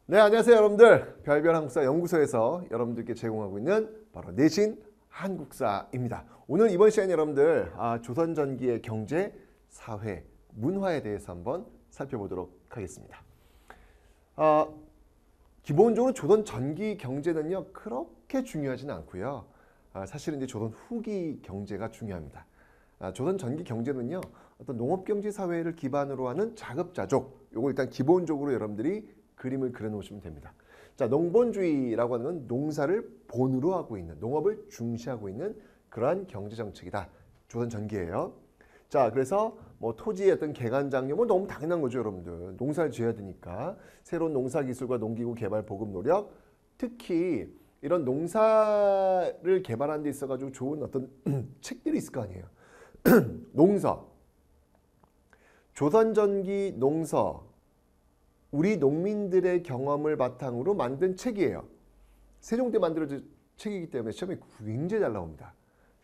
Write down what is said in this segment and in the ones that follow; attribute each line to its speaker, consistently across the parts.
Speaker 1: 네, 안녕하세요 여러분들. 별별 한국사 연구소에서 여러분들께 제공하고 있는 바로 내신 한국사입니다. 오늘 이번 시간에 여러분들 조선 전기의 경제, 사회, 문화에 대해서 한번 살펴보도록 하겠습니다. 기본적으로 조선 전기 경제는요 그렇게 중요하지는 않고요. 사실은 이제 조선 후기 경제가 중요합니다. 조선 전기 경제는요 어떤 농업 경제 사회를 기반으로 하는 자급자족, 요거 일단 기본적으로 여러분들이 그림을 그려놓으시면 됩니다. 자, 농본주의라고 하는 건 농사를 본으로 하고 있는, 농업을 중시하고 있는 그러한 경제 정책이다. 조선 전기예요. 자, 그래서 뭐 토지의 어떤 개간장려, 뭐 너무 당연한 거죠, 여러분들. 농사를 지어야 되니까 새로운 농사 기술과 농기구 개발 보급 노력, 특히 이런 농사를 개발하는 데 있어가지고 좋은 어떤 책들이 있을 거 아니에요. 농서, 조선 전기 농서. 우리 농민들의 경험을 바탕으로 만든 책이에요. 세종때 만들어진 책이기 때문에 시험에 굉장히 잘 나옵니다.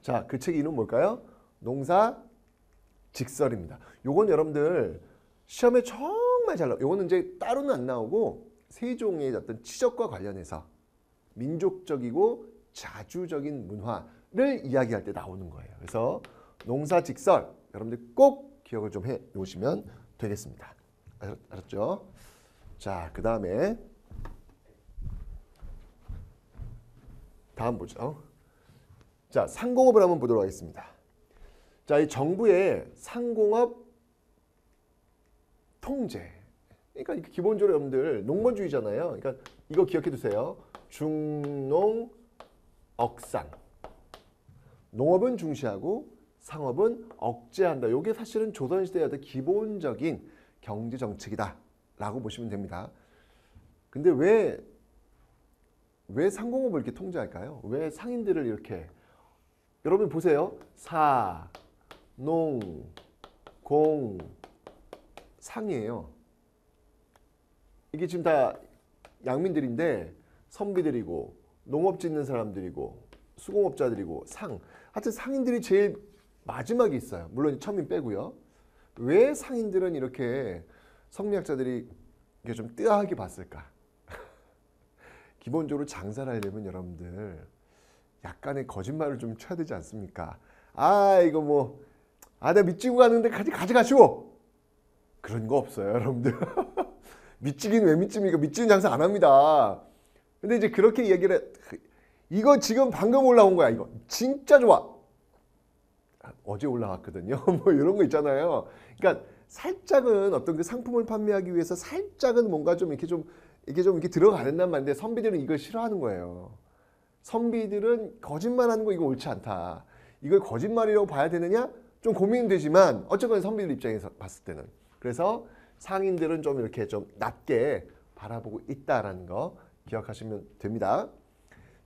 Speaker 1: 자, 그 책 이름은 뭘까요? 농사직설입니다. 요건 여러분들 시험에 정말 잘 나와요. 요거는 이제 따로는 안 나오고 세종의 어떤 치적과 관련해서 민족적이고 자주적인 문화를 이야기할 때 나오는 거예요. 그래서 농사직설 여러분들 꼭 기억을 좀 해 놓으시면 되겠습니다. 알았죠? 자, 그 다음에 다음 보죠. 자, 상공업을 한번 보도록 하겠습니다. 자, 이 정부의 상공업 통제. 그러니까 기본적으로 여러분들 농번주의잖아요. 그러니까 이거 기억해 두세요. 중농 억상. 농업은 중시하고 상업은 억제한다. 이게 사실은 조선시대의 어떤 기본적인 경제 정책이다 라고 보시면 됩니다. 근데 왜 상공업을 이렇게 통제할까요? 왜 상인들을 이렇게, 여러분 보세요. 사, 농, 공, 상이에요. 이게 지금 다 양민들인데 선비들이고 농업 짓는 사람들이고 수공업자들이고 상. 하여튼 상인들이 제일 마지막에 있어요. 물론 천민 빼고요. 왜 상인들은 이렇게 성리학자들이 이게 좀 뜨하게 봤을까? 기본적으로 장사를 하려면 여러분들 약간의 거짓말을 좀 쳐야 되지 않습니까? 이거 뭐 내가 밑지고 가는데 가져가시오. 그런 거 없어요, 여러분들. 밑지기는 왜 밑집니까? 밑지는 장사 안 합니다. 근데 이제 그렇게 얘기를 이거 지금 방금 올라온 거야. 이거 진짜 좋아. 어제 올라왔거든요. 뭐 이런 거 있잖아요. 그러니까 살짝은 어떤 그 상품을 판매하기 위해서 살짝은 뭔가 좀 이렇게 이렇게 들어가는단 말인데 선비들은 이걸 싫어하는 거예요. 선비들은 거짓말하는 거 이거 옳지 않다. 이걸 거짓말이라고 봐야 되느냐? 좀 고민되지만 어쨌거나 선비들 입장에서 봤을 때는. 그래서 상인들은 좀 이렇게 좀 낮게 바라보고 있다라는 거 기억하시면 됩니다.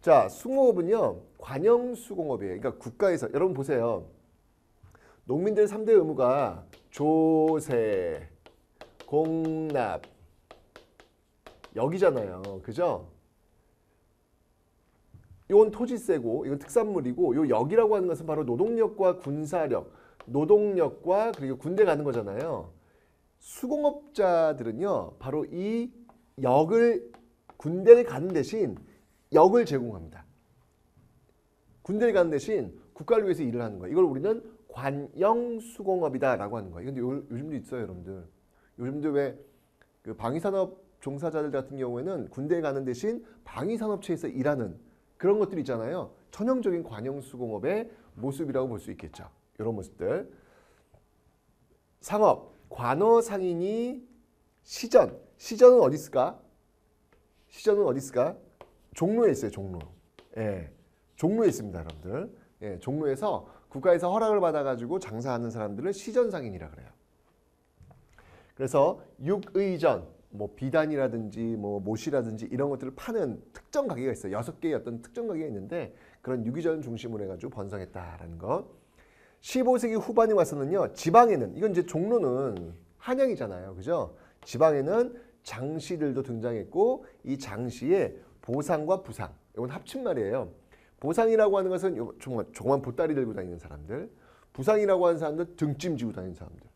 Speaker 1: 자, 수공업은요. 관영수공업이에요. 그러니까 국가에서 여러분 보세요. 농민들 3대 의무가 조세, 공납, 여기잖아요. 그죠? 이건 토지세고 이건 특산물이고 요 역이라고 하는 것은 바로 노동력과 군사력, 노동력과 그리고 군대 가는 거잖아요. 수공업자들은요. 바로 이 역을 군대를 가는 대신 역을 제공합니다. 군대를 가는 대신 국가를 위해서 일을 하는 거예요. 이걸 우리는 관영수공업이다라고 하는 거예요. 근데 요즘도 있어요, 여러분들. 요즘도 왜 그 방위산업 종사자들 같은 경우에는 군대에 가는 대신 방위산업체에서 일하는 그런 것들 있잖아요. 전형적인 관영수공업의 모습이라고 볼 수 있겠죠. 이런 모습들. 상업, 관어상인이 시전. 시전은 어디 있을까? 시전은 어디 있을까? 종로에 있어요, 종로. 예, 종로에 있습니다, 여러분들. 예, 종로에서 국가에서 허락을 받아가지고 장사하는 사람들을 시전상인이라 그래요. 그래서 육의전, 뭐 비단이라든지 뭐 못이라든지 이런 것들을 파는 특정 가게가 있어요. 6개의 어떤 특정 가게가 있는데 그런 육의전 중심으로 해가지고 번성했다라는 것. 15세기 후반에 와서는요. 지방에는 이건 이제 종로는 한양이잖아요, 그죠? 지방에는 장시들도 등장했고 이 장시에 보상과 부상, 이건 합친말이에요. 보상이라고 하는 것은 조그만 보따리 들고 다니는 사람들, 부상이라고 하는 사람들 등짐 지고 다니는 사람들.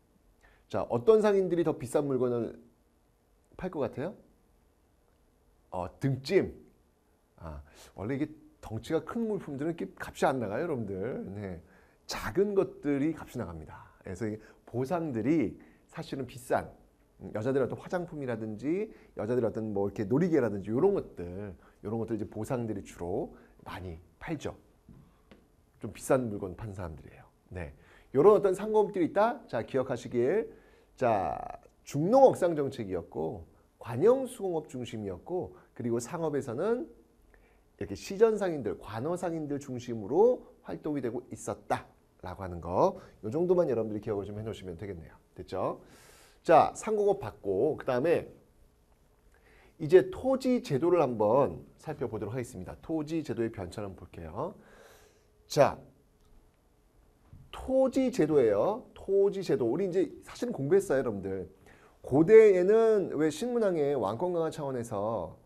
Speaker 1: 자, 어떤 상인들이 더 비싼 물건을 팔 것 같아요? 등짐. 원래 이게 덩치가 큰 물품들은 이렇게 값이 안 나가요, 여러분들. 네. 작은 것들이 값이 나갑니다. 그래서 이 보상들이 사실은 비싼 여자들의 어떤 화장품이라든지 여자들의 어떤 뭐 이렇게 놀이개라든지 이런 것들 이제 보상들이 주로 많이 팔죠. 좀 비싼 물건 파는 사람들이에요. 네. 이런 어떤 상공업들이 있다. 자, 기억하시길. 자, 중농억상 정책이었고 관영수공업 중심이었고 그리고 상업에서는 이렇게 시전상인들, 관어상인들 중심으로 활동이 되고 있었다라고 하는 거. 이 정도만 여러분들이 기억을 좀 해놓으시면 되겠네요. 됐죠? 자, 상공업 받고 그 다음에 이제 토지 제도를 한번 살펴보도록 하겠습니다. 토지 제도의 변천을 한번 볼게요. 자, 토지 제도예요. 토지 제도. 우리 이제 사실은 공부했어요, 여러분들. 고대에는 왜 신문항에 왕권 강화 차원에서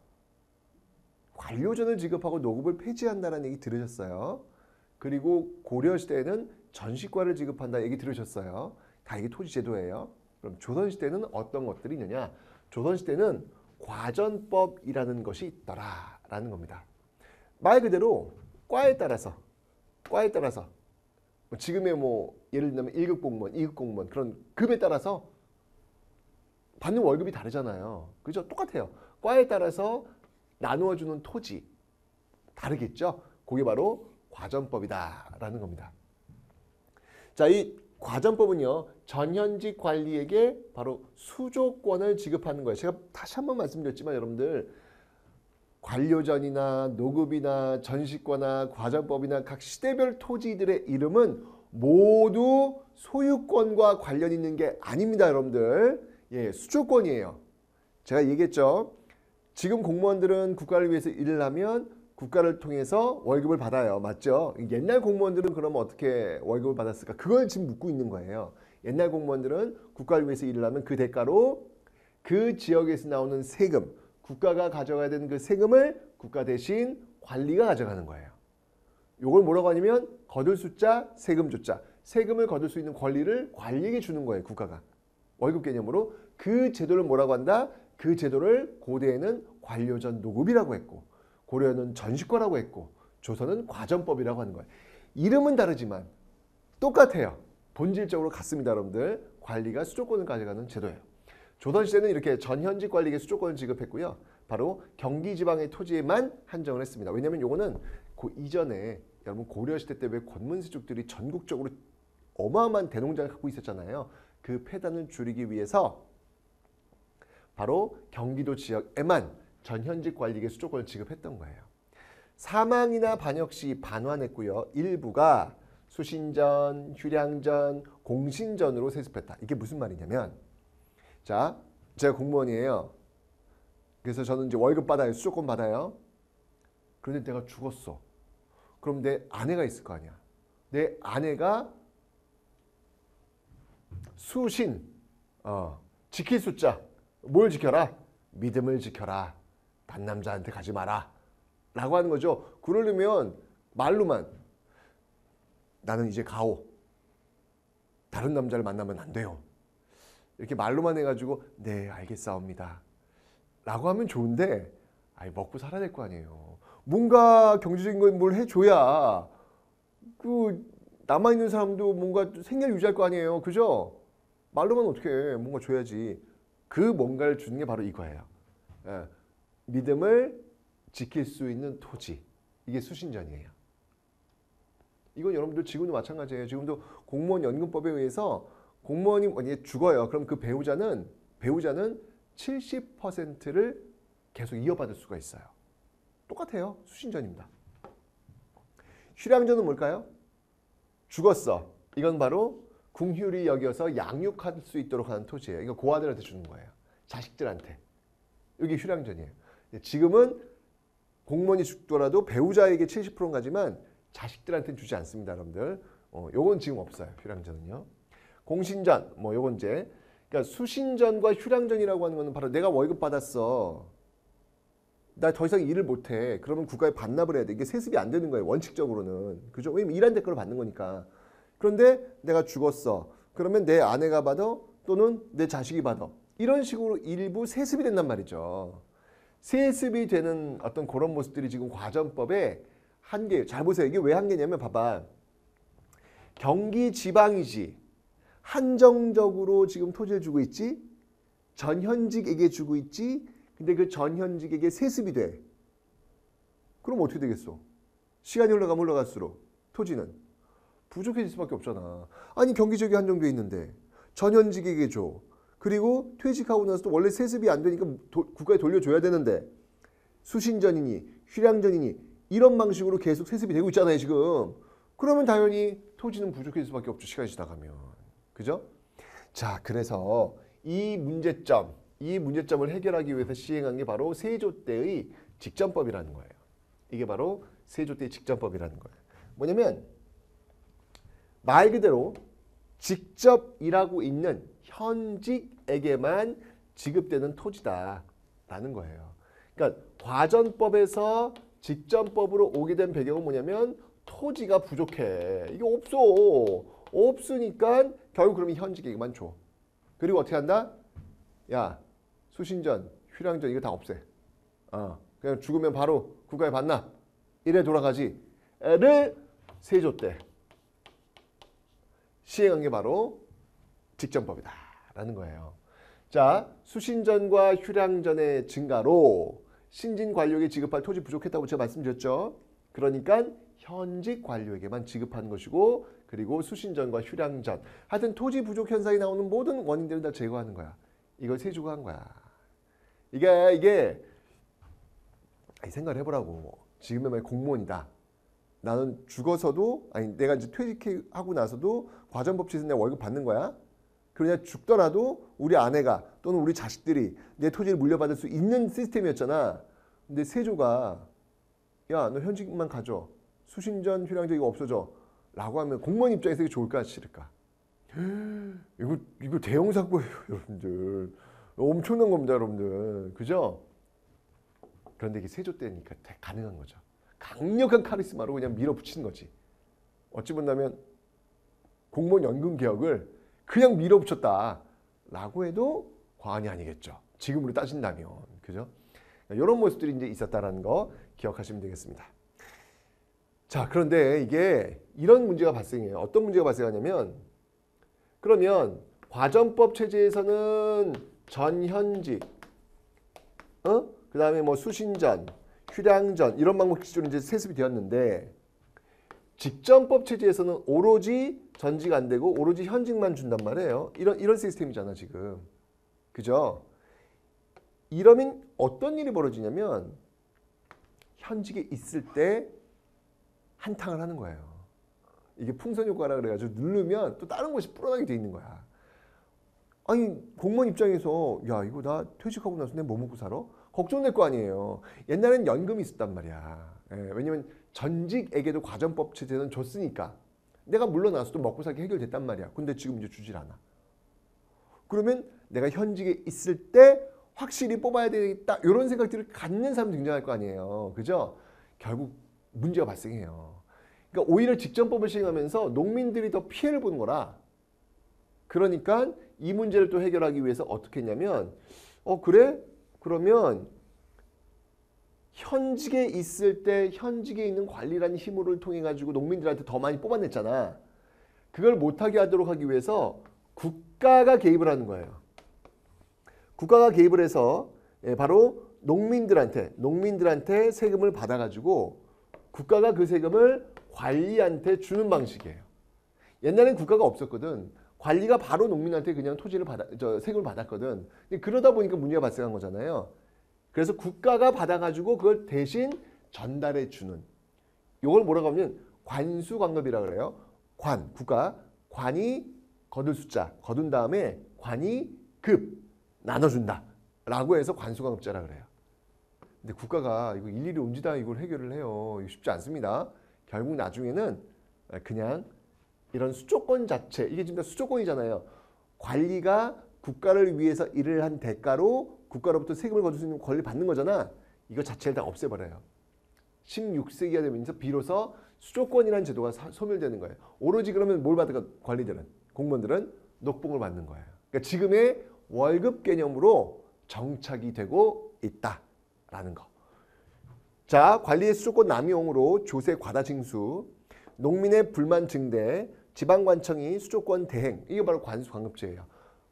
Speaker 1: 관료전을 지급하고 노급을 폐지한다는 얘기 들으셨어요. 그리고 고려시대에는 전시과를 지급한다 얘기 들으셨어요. 다 이게 토지 제도예요. 그럼 조선시대는 어떤 것들이 있느냐? 조선시대는 과전법이라는 것이 있더라라는 겁니다. 말 그대로 과에 따라서 지금의 뭐 예를 들면 1급 공무원, 2급 공무원 그런 급에 따라서 받는 월급이 다르잖아요. 그죠? 똑같아요. 과에 따라서 나누어주는 토지 다르겠죠? 그게 바로 과전법이다라는 겁니다. 자, 이 과전법은요. 전현직 관리에게 바로 수조권을 지급하는 거예요. 제가 다시 한번 말씀드렸지만 여러분들 관료전이나 노급이나 전시과나 과전법이나 각 시대별 토지들의 이름은 모두 소유권과 관련 있는 게 아닙니다. 여러분들. 예, 수조권이에요. 제가 얘기했죠. 지금 공무원들은 국가를 위해서 일을 하면 국가를 통해서 월급을 받아요. 맞죠? 옛날 공무원들은 그러면 어떻게 월급을 받았을까? 그걸 지금 묻고 있는 거예요. 옛날 공무원들은 국가를 위해서 일을 하면 그 대가로 그 지역에서 나오는 세금, 국가가 가져가야 되는 그 세금을 국가 대신 관리가 가져가는 거예요. 이걸 뭐라고 하냐면 거둘 숫자, 세금 조자. 세금을 거둘 수 있는 권리를 관리에게 주는 거예요. 국가가. 월급 개념으로. 그 제도를 뭐라고 한다? 그 제도를 고대에는 관료전 노급이라고 했고 고려는 전시과라고 했고 조선은 과전법이라고 하는 거예요. 이름은 다르지만 똑같아요. 본질적으로 같습니다. 여러분들. 관리가 수조권을 가져가는 제도예요. 조선시대는 이렇게 전현직 관리에게 수조권을 지급했고요. 바로 경기지방의 토지에만 한정을 했습니다. 왜냐하면 요거는 그 이전에 여러분 고려시대 때 왜 권문세족들이 전국적으로 어마어마한 대농장을 갖고 있었잖아요. 그 폐단을 줄이기 위해서 바로 경기도 지역에만 전현직 관리에게 수조권을 지급했던 거예요. 사망이나 반역 시 반환했고요. 일부가 수신전, 휴량전, 공신전으로 세습했다. 이게 무슨 말이냐면 자, 제가 공무원이에요. 그래서 저는 이제 월급 받아요. 수조권 받아요. 그런데 내가 죽었어. 그럼 내 아내가 있을 거 아니야. 내 아내가 수신, 지킬 숫자. 뭘 지켜라? 믿음을 지켜라. 단 남자한테 가지 마라. 라고 하는 거죠. 그러려면 말로만 나는 이제 가오. 다른 남자를 만나면 안 돼요. 이렇게 말로만 해가지고 네 알겠사옵니다. 라고 하면 좋은데 먹고 살아야 될 거 아니에요. 뭔가 경제적인 걸 뭘 해줘야 그 남아있는 사람도 뭔가 생계를 유지할 거 아니에요. 그죠? 말로만 어떻게 해. 뭔가 줘야지. 그 뭔가를 주는 게 바로 이거예요. 예. 믿음을 지킬 수 있는 토지. 이게 수신전이에요. 이건 여러분들 지금도 마찬가지예요. 지금도 공무원 연금법에 의해서 공무원이 만약에 죽어요. 그럼 그 배우자는 70%를 계속 이어받을 수가 있어요. 똑같아요. 수신전입니다. 휴량전은 뭘까요? 죽었어. 이건 바로 궁휼히 여겨서 양육할 수 있도록 하는 토지예요. 이거 고아들한테 주는 거예요. 자식들한테. 이게 휴량전이에요. 지금은 공무원이 죽더라도 배우자에게 70%는 가지만 자식들한테는 주지 않습니다, 여러분들. 요건 지금 없어요. 휴량전은요. 공신전, 요건 이제 그러니까 수신전과 휴량전이라고 하는 거는 바로 내가 월급 받았어. 나 더 이상 일을 못해. 그러면 국가에 반납을 해야 돼. 이게 세습이 안 되는 거예요. 원칙적으로는. 그죠? 왜냐면 일한 대가로 받는 거니까. 그런데 내가 죽었어. 그러면 내 아내가 받아 또는 내 자식이 받아. 이런 식으로 일부 세습이 된단 말이죠. 세습이 되는 어떤 그런 모습들이 지금 과전법의 한계. 잘 보세요. 이게 왜 한계냐면 봐봐. 경기 지방이지. 한정적으로 지금 토지를 주고 있지. 전현직에게 주고 있지. 근데 그 전현직에게 세습이 돼. 그럼 어떻게 되겠어? 시간이 흘러가면 흘러갈수록 토지는 부족해질 수밖에 없잖아. 아니 경기 지역이 한정돼 있는데 전현직에게 줘. 그리고 퇴직하고 나서도 원래 세습이 안 되니까 국가에 돌려줘야 되는데 수신전이니 휴량전이니 이런 방식으로 계속 세습이 되고 있잖아요 지금. 그러면 당연히 토지는 부족해질 수밖에 없죠. 시간이 지나가면. 그죠? 자, 그래서 이 문제점을 해결하기 위해서 시행한 게 바로 세조 때의 직전법이라는 거예요. 이게 바로 세조 때의 직전법이라는 거예요. 뭐냐면 말 그대로 직접 일하고 있는 현직에게만 지급되는 토지다라는 거예요. 그러니까 과전법에서 직전법으로 오게 된 배경은 뭐냐면 토지가 부족해. 이게 없어. 없으니까 결국 그러면 현직에게만 줘. 그리고 어떻게 한다? 야, 수신전, 휴량전 이거 다 없애. 그냥 죽으면 바로 국가에 반납. 이래 돌아가지. 를 세조 때 시행한 게 바로 직전법이다라는 거예요. 자, 수신전과 휴량전의 증가로 신진 관료에게 지급할 토지 부족했다고 제가 말씀드렸죠. 그러니까 현직 관료에게만 지급하는 것이고 그리고 수신전과 휴량전 하여튼 토지 부족 현상이 나오는 모든 원인들을 다 제거하는 거야. 이걸 세조가 한 거야. 이게 생각을 해보라고. 지금의 만약 공무원이다. 나는 죽어서도 아니 내가 이제 퇴직하고 나서도 과전법칙에서 내가 월급 받는 거야. 그러냐 죽더라도 우리 아내가 또는 우리 자식들이 내 토지를 물려받을 수 있는 시스템이었잖아. 근데 세조가 야, 너 현직만 가져. 수신전, 휴량전 이거 없어져. 라고 하면 공무원 입장에서 이게 좋을까 싫을까? 이거 대형 사고예요, 여러분들. 엄청난 겁니다, 여러분들. 그죠? 그런데 이게 세조 때니까 가능한 거죠. 강력한 카리스마로 그냥 밀어붙이는 거지. 어찌 본다면 공무원 연금 개혁을 그냥 밀어붙였다라고 해도 과언이 아니겠죠. 지금으로 따진다면. 그죠? 이런 모습들이 이제 있었다라는 거 기억하시면 되겠습니다. 자, 그런데 이게 이런 문제가 발생해요. 어떤 문제가 발생하냐면 그러면 과전법 체제에서는 전현직, 그 다음에 뭐 수신전, 휴량전 이런 방법 기준으로 이제 세습이 되었는데 직전법 체제에서는 오로지 전직 안 되고 오로지 현직만 준단 말이에요. 이런 시스템이잖아 지금. 그죠? 이러면 어떤 일이 벌어지냐면 현직에 있을 때 한탕을 하는 거예요. 이게 풍선 효과라 그래가지고 누르면 또 다른 것이 불어나게 돼 있는 거야. 아니 공무원 입장에서 야 이거 나 퇴직하고 나서 내가 뭐 먹고 살아? 걱정될 거 아니에요. 옛날엔 연금이 있었단 말이야. 왜냐면 전직에게도 과전법 체제는 줬으니까 내가 물러나서도 먹고 살기 해결됐단 말이야. 근데 지금 이제 주질 않아. 그러면 내가 현직에 있을 때 확실히 뽑아야 되겠다 이런 생각들을 갖는 사람이 등장할 거 아니에요. 그죠? 결국 문제가 발생해요. 그러니까 오히려 직전법을 시행하면서 농민들이 더 피해를 보는 거라. 그러니까 이 문제를 또 해결하기 위해서 어떻게 했냐면 그래? 그러면 현직에 있을 때 현직에 있는 관리라는 힘을 통해 가지고 농민들한테 더 많이 뽑아냈잖아. 그걸 못하게 하도록 하기 위해서 국가가 개입을 하는 거예요. 국가가 개입을 해서 바로 농민들한테 세금을 받아가지고 국가가 그 세금을 관리한테 주는 방식이에요. 옛날엔 국가가 없었거든. 관리가 바로 농민한테 그냥 세금을 받았거든. 그러다 보니까 문제가 발생한 거잖아요. 그래서 국가가 받아가지고 그걸 대신 전달해 주는. 이걸 뭐라고 하면 관수광급이라고 그래요. 관이 거둘 숫자, 거둔 다음에 관이 급 나눠준다. 라고 해서 관수광급제라고 그래요. 근데 국가가 이거 일일이 옮지다 이걸 해결을 해요. 이거 쉽지 않습니다. 결국 나중에는 그냥 이런 수조권 자체, 이게 지금 다 수조권이잖아요. 관리가 국가를 위해서 일을 한 대가로 국가로부터 세금을 거둘 수 있는 권리를 받는 거잖아. 이거 자체를 다 없애버려요. 16세기가 되면서 비로소 수조권이라는 제도가 소멸되는 거예요. 오로지 그러면 뭘 받을까? 관리들은, 공무원들은 녹봉을 받는 거예요. 그러니까 지금의 월급 개념으로 정착이 되고 있다라는 있다라는 거. 자, 관리의 수조권 남용으로 조세 과다 징수, 농민의 불만 증대, 지방관청이 수조권 대행. 이게 바로 관수관급제예요.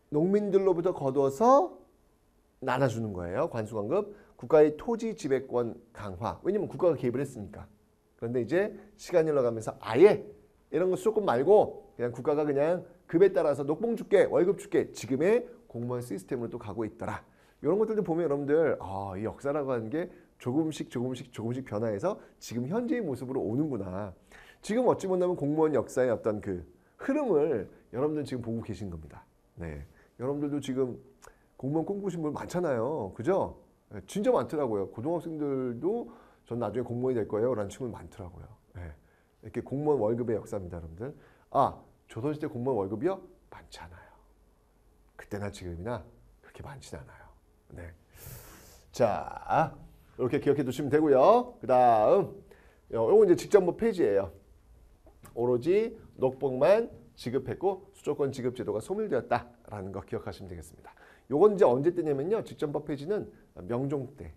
Speaker 1: 농민들로부터 거둬서 나눠주는 거예요. 관수관급. 국가의 토지 지배권 강화. 왜냐면 국가가 개입을 했으니까. 그런데 이제 시간이 흘러가면서 아예 이런 거 수조권 말고 그냥 국가가 그냥 급에 따라서 녹봉 줄게, 월급 줄게. 지금의 공무원 시스템으로 또 가고 있더라. 이런 것들도 보면 여러분들 이 역사라고 하는 게 조금씩 변화해서 지금 현재의 모습으로 오는구나. 지금 어찌 보면 공무원 역사의 어떤 그 흐름을 여러분들 지금 보고 계신 겁니다. 네, 여러분들도 지금 공무원 꿈꾸신 분 많잖아요. 그죠? 네, 진짜 많더라고요. 고등학생들도 전 나중에 공무원이 될 거예요 라는 친구들 많더라고요. 네, 이렇게 공무원 월급의 역사입니다, 여러분들. 조선시대 공무원 월급이요? 많지 않아요. 그때나 지금이나 그렇게 많진 않아요. 네. 자, 이렇게 기억해 두시면 되고요. 그 다음 요거 이제 직전법 폐지예요. 오로지 녹봉만 지급했고 수조권 지급 제도가 소멸되었다라는 거 기억하시면 되겠습니다. 요건 이제 언제 때냐면요. 직전법 폐지는 명종 때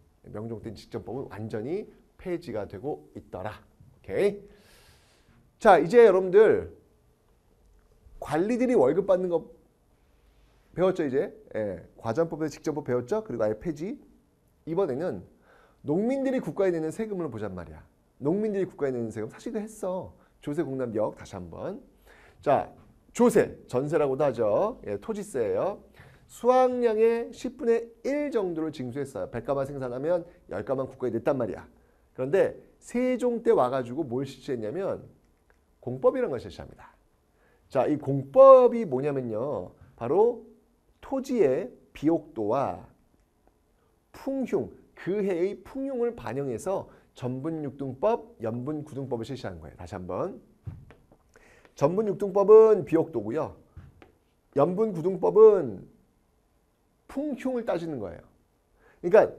Speaker 1: 직전법은 완전히 폐지가 되고 있더라. 오케이. 자, 이제 여러분들 관리들이 월급 받는 거 배웠죠, 이제? 예, 과전법에서 직전법 배웠죠? 그리고 아예 폐지. 이번에는 농민들이 국가에 내는 세금을 보잔 말이야. 농민들이 국가에 내는 세금 사실 이거 했어. 조세 공납력 다시 한번. 자, 조세, 전세라고도 하죠. 예, 토지세예요. 수확량의 10분의 1 정도를 징수했어요. 100가만 생산하면 10가만 국가에 냈단 말이야. 그런데 세종 때 와가지고 뭘 실시했냐면 공법이라는 걸 실시합니다. 자, 이 공법이 뭐냐면요. 바로 토지의 비옥도와 풍흉, 그 해의 풍흉을 반영해서 전분육등법, 연분구등법을 실시하는 거예요. 다시 한번. 전분육등법은 비옥도고요. 연분구등법은 풍흉을 따지는 거예요. 그러니까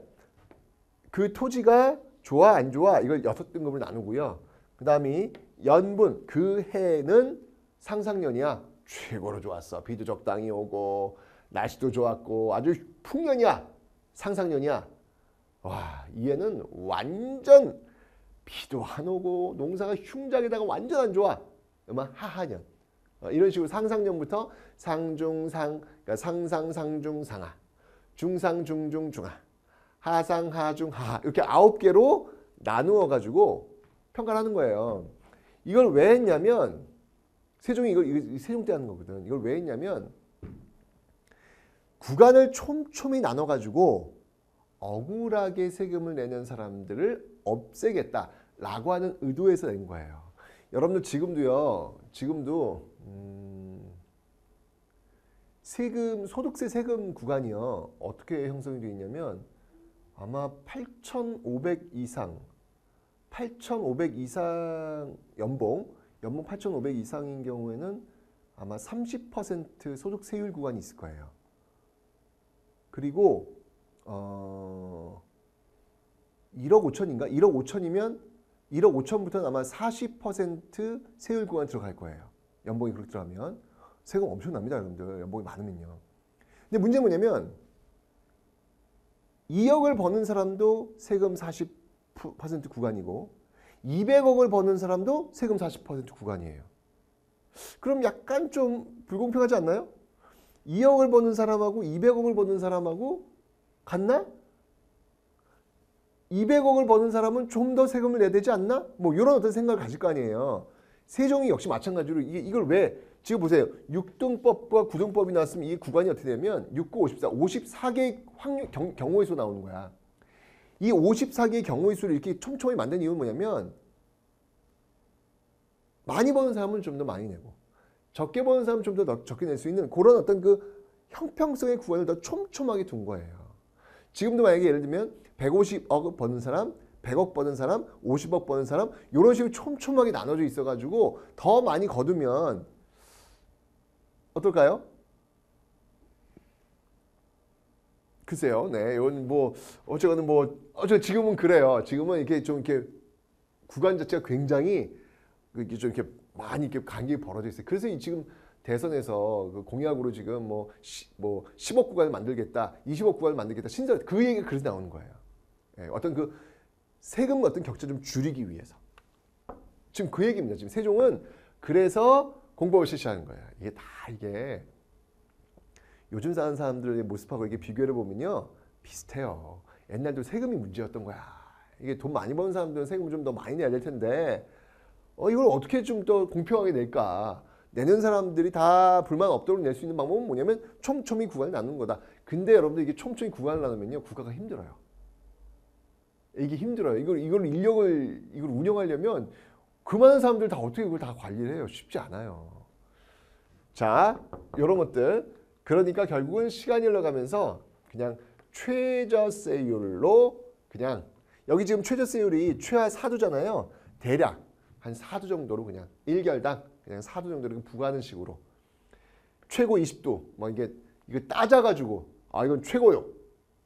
Speaker 1: 그 토지가 좋아 안 좋아 이걸 6등급을 나누고요. 그 다음이 연분, 그 해는 상상년이야. 최고로 좋았어. 비도 적당히 오고 날씨도 좋았고 아주 풍년이야. 상상년이야. 와, 이 해는 완전 비도 안 오고 농사가 흉작에다가 완전 안 좋아. 그러면 하하년. 이런 식으로 상상년부터 상중상, 그러니까 상상, 상중, 상하, 중상, 중중, 중하, 하상, 하중, 하하 이렇게 9개로 나누어 가지고 평가를 하는 거예요. 이걸 왜 했냐면 세종이 이걸 세종 때 하는 거거든. 이걸 왜 했냐면 구간을 촘촘히 나눠 가지고 억울하게 세금을 내는 사람들을 없애겠다라고 하는 의도에서 낸 거예요. 여러분들 지금도 소득세 세금 구간이요. 어떻게 형성이 되어 있냐면 아마 8,500 이상 연봉 8,500 이상인 경우에는 아마 30% 소득세율 구간이 있을 거예요. 그리고 1억 5천인가? 1억 5천이면 1억 5천부터는 아마 40% 세율 구간 들어갈 거예요. 연봉이 그렇게 들어가면. 세금 엄청 납니다, 여러분들. 연봉이 많으면요. 근데 문제는 뭐냐면 2억을 버는 사람도 세금 40% 구간이고 200억을 버는 사람도 세금 40% 구간이에요. 그럼 약간 좀 불공평하지 않나요? 2억을 버는 사람하고 200억을 버는 사람하고 같나? 200억을 버는 사람은 좀 더 세금을 내야 되지 않나? 뭐 이런 어떤 생각을 가질 거 아니에요. 세종이 역시 마찬가지로 이걸 왜 지금 보세요. 6등법과 9등법이 나왔으면 이 구간이 어떻게 되면 6, 9, 54, 54개의 경우의 수 나오는 거야. 이 54개의 경우의 수를 이렇게 촘촘히 만든 이유는 뭐냐면 많이 버는 사람은 좀 더 많이 내고 적게 버는 사람은 좀 더 적게 낼 수 있는 그런 어떤 그 형평성의 구간을 더 촘촘하게 둔 거예요. 지금도 만약에 예를 들면 150억 버는 사람, 100억 버는 사람, 50억 버는 사람 이런 식으로 촘촘하게 나눠져 있어가지고 더 많이 거두면 어떨까요? 글쎄요. 네, 이건 뭐 어쨌거나 지금은 그래요. 지금은 이렇게 좀 이렇게 구간 자체가 굉장히 이렇게 좀 이렇게 많이 이렇게 간격이 벌어져 있어요. 그래서 지금 대선에서 그 공약으로 지금 뭐 10억 구간을 만들겠다, 20억 구간을 만들겠다, 신설 그 얘기가 그래서 나오는 거예요. 예, 어떤 그 세금 어떤 격차 좀 줄이기 위해서. 지금 그 얘기입니다. 지금 세종은 그래서 공법을 실시하는 거예요. 이게 다 이게 요즘 사는 사람들의 모습하고 이게 비교를 보면요 비슷해요. 옛날도 세금이 문제였던 거야. 이게 돈 많이 버는 사람들은 세금을 좀 더 많이 내야 될 텐데 이걸 어떻게 좀 더 공평하게 낼까? 내는 사람들이 다 불만 없도록 낼 수 있는 방법은 뭐냐면 촘촘히 구간을 나누는 거다. 근데 여러분들 이게 촘촘히 구간을 나누면요 국가가 힘들어요. 이게 힘들어요. 이걸 인력을 이걸 운영하려면 그 많은 사람들 다 어떻게 이걸 다 관리를 해요? 쉽지 않아요. 자, 이런 것들. 그러니까 결국은 시간이 흘러가면서 그냥 최저세율로 그냥 여기 지금 최저세율이 최하 4도잖아요. 대략 한 4도 정도로 그냥 1결당 그냥 4도 정도로 부과하는 식으로 최고 20도 뭐 이게 이거 따져가지고 이건 최고요.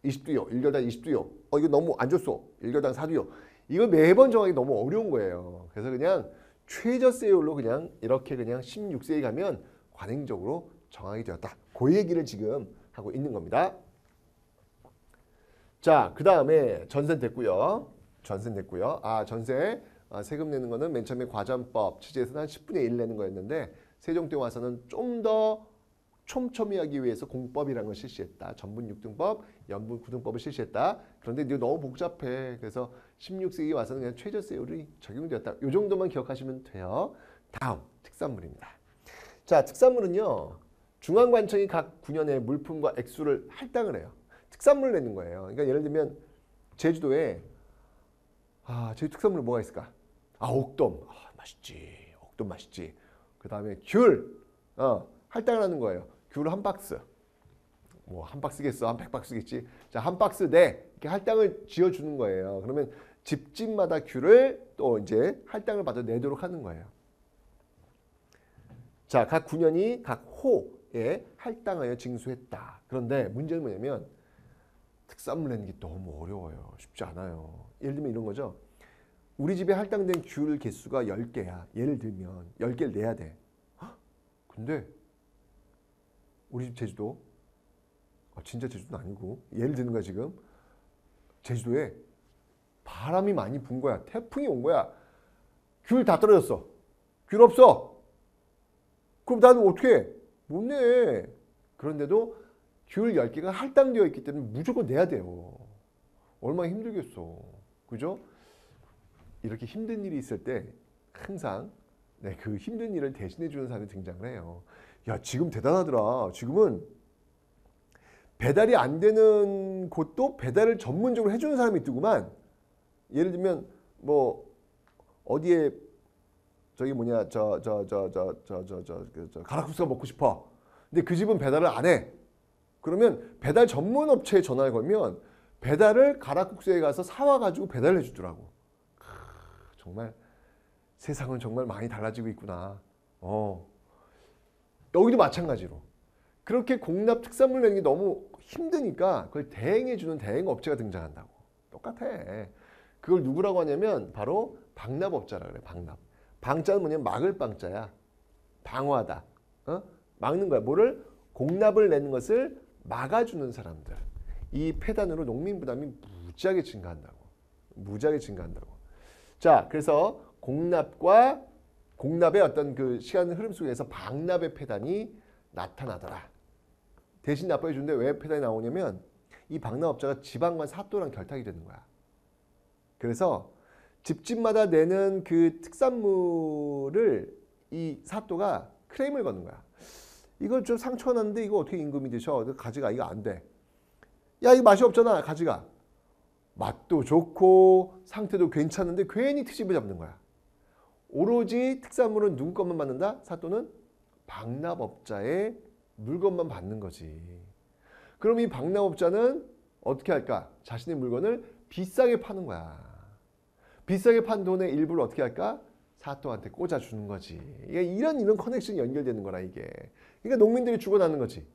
Speaker 1: 20도요. 1결당 20도요. 이거 너무 안 좋소. 1결당 4도요. 이거 매번 정하기 너무 어려운 거예요. 그래서 그냥 최저세율로 그냥 이렇게 그냥 16세에 가면 관행적으로 정하게 되었다. 그 얘기를 지금 하고 있는 겁니다. 자, 그 다음에 전세 됐고요. 전세 됐고요. 전세 세금 내는 거는 맨 처음에 과전법 취지에서는 한 10분의 1 내는 거였는데 세종 때 와서는 좀 더 촘촘히 하기 위해서 공법이라는 걸 실시했다. 전분 6등법, 연분 9등법을 실시했다. 그런데 이제 너무 복잡해. 그래서 16세기 와서는 그냥 최저세율이 적용되었다. 이 정도만 기억하시면 돼요. 다음 특산물입니다. 자, 특산물은요. 중앙관청이 각 9년에 물품과 액수를 할당을 해요. 특산물을 내는 거예요. 그러니까 예를 들면 제주도에 제주 특산물은 뭐가 있을까? 옥돔. 맛있지. 옥돔 맛있지. 그 다음에 귤. 할당을 하는 거예요. 귤 한 박스. 뭐 한 박스겠어? 한 100박스겠지? 자, 한 박스 내 이렇게 할당을 지어주는 거예요. 그러면 집집마다 귤을 또 이제 할당을 받아 내도록 하는 거예요. 자, 각 9년이 각 호에 할당하여 징수했다. 그런데 문제는 뭐냐면 특산물 내는 게 너무 어려워요. 쉽지 않아요. 예를 들면 이런 거죠. 우리 집에 할당된 귤 개수가 10개야. 예를 들면 10개를 내야 돼. 근데 우리 집 제주도 진짜 제주도는 아니고 예를 드는 거야 지금 제주도에 바람이 많이 분 거야. 태풍이 온 거야. 귤 다 떨어졌어. 귤 없어. 그럼 나는 어떻게 해? 못 내. 그런데도 귤 10개가 할당되어 있기 때문에 무조건 내야 돼요. 얼마나 힘들겠어. 그죠? 이렇게 힘든 일이 있을 때 항상 그 힘든 일을 대신해 주는 사람이 등장을 해요. 야, 지금 대단하더라. 지금은 배달이 안 되는 곳도 배달을 전문적으로 해주는 사람이 있더구만. 예를 들면 뭐 어디에 저기 뭐냐 가락국수가 먹고 싶어. 근데 그 집은 배달을 안 해. 그러면 배달 전문 업체에 전화를 걸면 배달을 가락국수에 가서 사와가지고 배달을 해주더라고. 정말 세상은 정말 많이 달라지고 있구나. 여기도 마찬가지로 그렇게 공납 특산물 내는 게 너무 힘드니까 그걸 대행해주는 대행업체가 등장한다고. 똑같아. 그걸 누구라고 하냐면 바로 방납업자라 그래. 방납. 방자는 뭐냐면 막을 방자야. 방어하다. 막는 거야. 뭐를? 공납을 내는 것을 막아주는 사람들. 이 폐단으로 농민 부담이 무지하게 증가한다고. 무지하게 증가한다고. 자, 그래서 공납의 어떤 그 시간 흐름 속에서 방납의 폐단이 나타나더라. 대신 납부해 주는데 왜 폐단이 나오냐면 이 방납업자가 지방관 사또랑 결탁이 되는 거야. 그래서 집집마다 내는 그 특산물을 이 사또가 크레임을 거는 거야. 이거 좀 상처가 났는데 이거 어떻게 임금이 되셔? 가져가. 이거 안 돼. 야, 이거 맛이 없잖아. 가져가. 맛도 좋고 상태도 괜찮은데 괜히 트집을 잡는 거야. 오로지 특산물은 누구 것만 받는다? 사또는 방납업자의 물건만 받는 거지. 그럼 이 방납업자는 어떻게 할까? 자신의 물건을 비싸게 파는 거야. 비싸게 판 돈의 일부를 어떻게 할까? 사또한테 꽂아주는 거지. 이런 커넥션이 연결되는 거라 이게. 그러니까 농민들이 죽어나는 거지.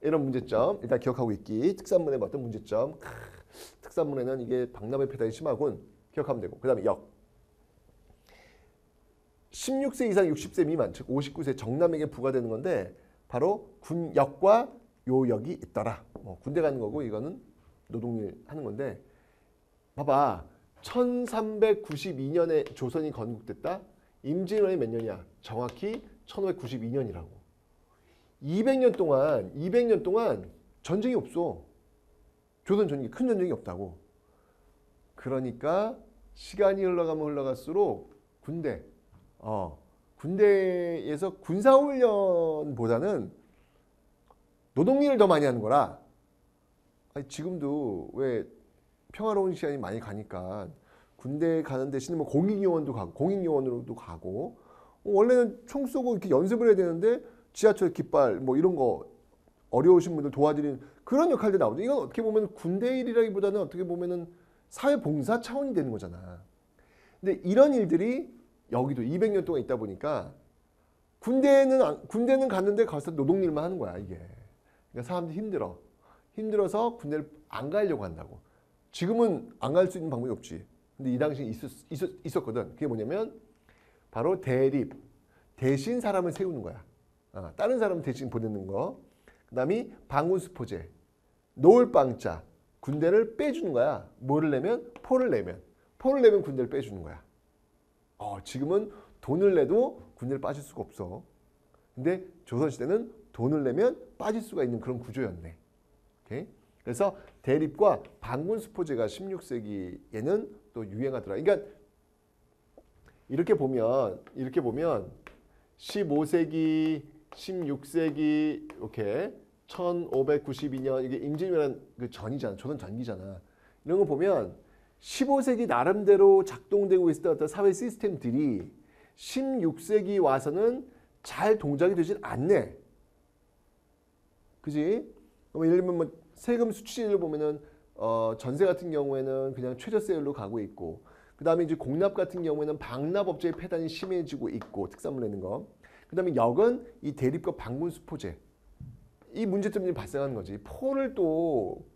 Speaker 1: 이런 문제점 일단 기억하고 있기. 특산물의 어떤 문제점. 특산물에는 이게 방납의 폐단이 심하군. 기억하면 되고. 그 다음에 역. 16세 이상 60세 미만, 즉 59세 정남에게 부과되는 건데 바로 군역과 요역이 있더라. 군대 가는 거고 이거는 노동일 하는 건데 봐봐. 1392년에 조선이 건국됐다. 임진왜란이 몇 년이야? 정확히 1592년이라고. 200년 동안 전쟁이 없어. 조선 전쟁이 큰 전쟁이 없다고. 그러니까 시간이 흘러가면 흘러갈수록 군대에서 군사훈련보다는 노동일을 더 많이 하는 거라. 아니, 지금도 왜 평화로운 시간이 많이 가니까 군대 가는 대신에 뭐 공익요원으로도 가고 원래는 총 쏘고 이렇게 연습을 해야 되는데 지하철 깃발 뭐 이런 거 어려우신 분들 도와드리는 그런 역할들이 나오죠. 이건 어떻게 보면 군대 일이라기보다는 어떻게 보면은 사회봉사 차원이 되는 거잖아. 근데 이런 일들이 여기도 200년 동안 있다 보니까 군대는 갔는데 가서 노동일만 하는 거야, 이게. 그러니까 사람들이 힘들어서 군대를 안 가려고 한다고. 지금은 안 갈 수 있는 방법이 없지. 근데 이 당시에 있었거든. 그게 뭐냐면 바로 대립. 대신 사람을 세우는 거야. 다른 사람 대신 보내는 거. 그 다음에 방군수포제. 노을방자. 군대를 빼주는 거야. 뭐를 내면? 포를 내면 군대를 빼주는 거야. 지금은 돈을 내도 군대를 빠질 수가 없어. 근데 조선시대는 돈을 내면 빠질 수가 있는 그런 구조였네. 오케이? 그래서 대립과 방군수포제가 16세기에는 또 유행하더라. 그러니까 이렇게 보면 15세기, 16세기 이렇게 1592년 이게 임진왜란 그 전이잖아. 조선 전기잖아. 이런 거 보면 15세기 나름대로 작동되고 있었던 어떤 사회 시스템들이 16세기 와서는 잘 동작이 되질 않네. 그지? 예를 들면 뭐 세금 수취를 보면은 전세 같은 경우에는 그냥 최저세율로 가고 있고, 그 다음에 이제 공납 같은 경우에는 방납업체의 폐단이 심해지고 있고, 특산물 내는 거. 그 다음에 역은 이 대립과 방군수포제. 이 문제점이 발생하는 거지. 포를 또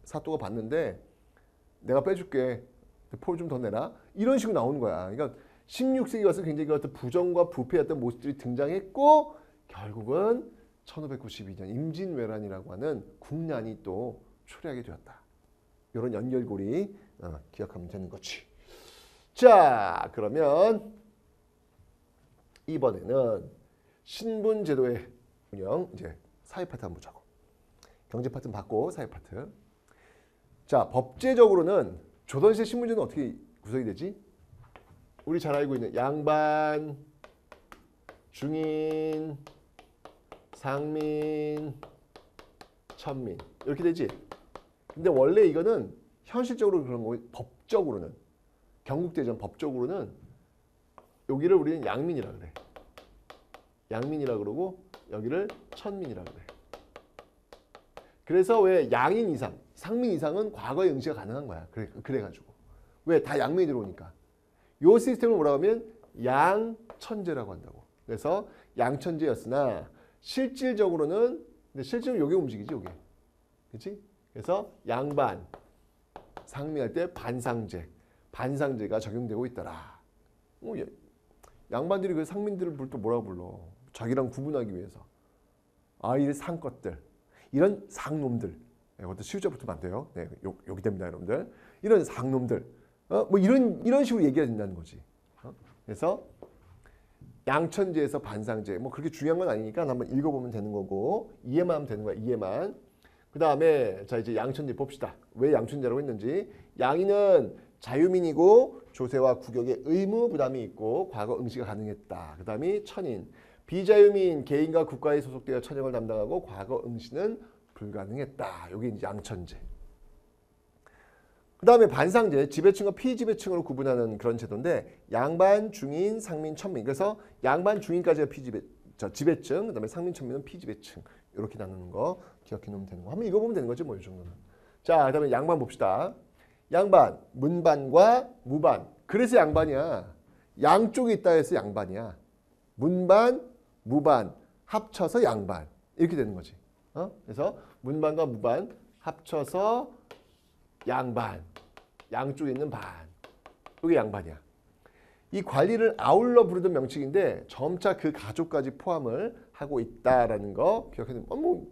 Speaker 1: 사또가 받는데 내가 빼줄게. 포를 좀 더 내라. 이런 식으로 나오는 거야. 그러니까 16세기 와서 굉장히 어떤 부정과 부패였던 모습들이 등장했고, 결국은 1592년 임진왜란이라고 하는 국난이 또 초래하게 되었다. 이런 연결고리 기억하면 되는 거지. 자, 그러면 이번에는 신분제도의 운영, 이제 사회 파트 한번 보자고. 경제 파트는 받고 사회 파트. 자, 법제적으로는 조선시대 신분제도는 어떻게 구성이 되지? 우리 잘 알고 있는 양반, 중인, 상민, 천민 이렇게 되지. 근데 원래 이거는 현실적으로 그런 거, 법적으로는 경국대전 법적으로는 여기를 우리는 양민이라 그래. 양민이라 그러고 여기를 천민이라 그래. 그래서 왜 양인 이상, 상민 이상은 과거의 응시가 가능한 거야. 그래가지고 왜 다 양민이 들어오니까. 요 시스템을 뭐라고 하면 양천제라고 한다고. 그래서 양천제였으나 실질적으로는 요게 움직이지, 요게. 그렇지? 그래서 양반, 상민할 때 반상제가 적용되고 있더라. 양반들이 그 상민들을 또 뭐라고 불러? 자기랑 구분하기 위해서. 이 상것들, 이런 상놈들. 이것도 시우자 붙으면 안 돼요. 네, 여기 됩니다, 여러분들. 이런 상놈들. 뭐 이런 식으로 얘기가 된다는 거지. 그래서 양천제에서 반상제, 뭐 그렇게 중요한 건 아니니까 한번 읽어보면 되는 거고, 이해만 하면 되는 거야, 이해만. 그 다음에 자 이제 양천제 봅시다. 왜 양천제라고 했는지. 양인은 자유민이고 조세와 국역의 의무 부담이 있고 과거 응시가 가능했다. 그 다음에 천인, 비자유민, 개인과 국가에 소속되어 천역을 담당하고 과거 응시는 불가능했다. 여기 이제 양천제. 그 다음에 반상제, 지배층과 피지배층으로 구분하는 그런 제도인데, 양반, 중인, 상민, 천민. 그래서 양반, 중인까지가 지배층, 그 다음에 상민, 천민은 피지배층. 이렇게 나누는 거 기억해 놓으면 되는 거. 한번 읽어보면 되는 거지 뭐 이 정도는. 자, 그 다음에 양반 봅시다. 양반, 문반과 무반. 그래서 양반이야. 양쪽에 있다 해서 양반이야. 문반, 무반 합쳐서 양반. 이렇게 되는 거지. 그래서 문반과 무반 합쳐서 양반. 양쪽에 있는 반. 이게 양반이야. 이 관리를 아울러 부르던 명칭인데 점차 그 가족까지 포함을 하고 있다라는 거 기억해 두면,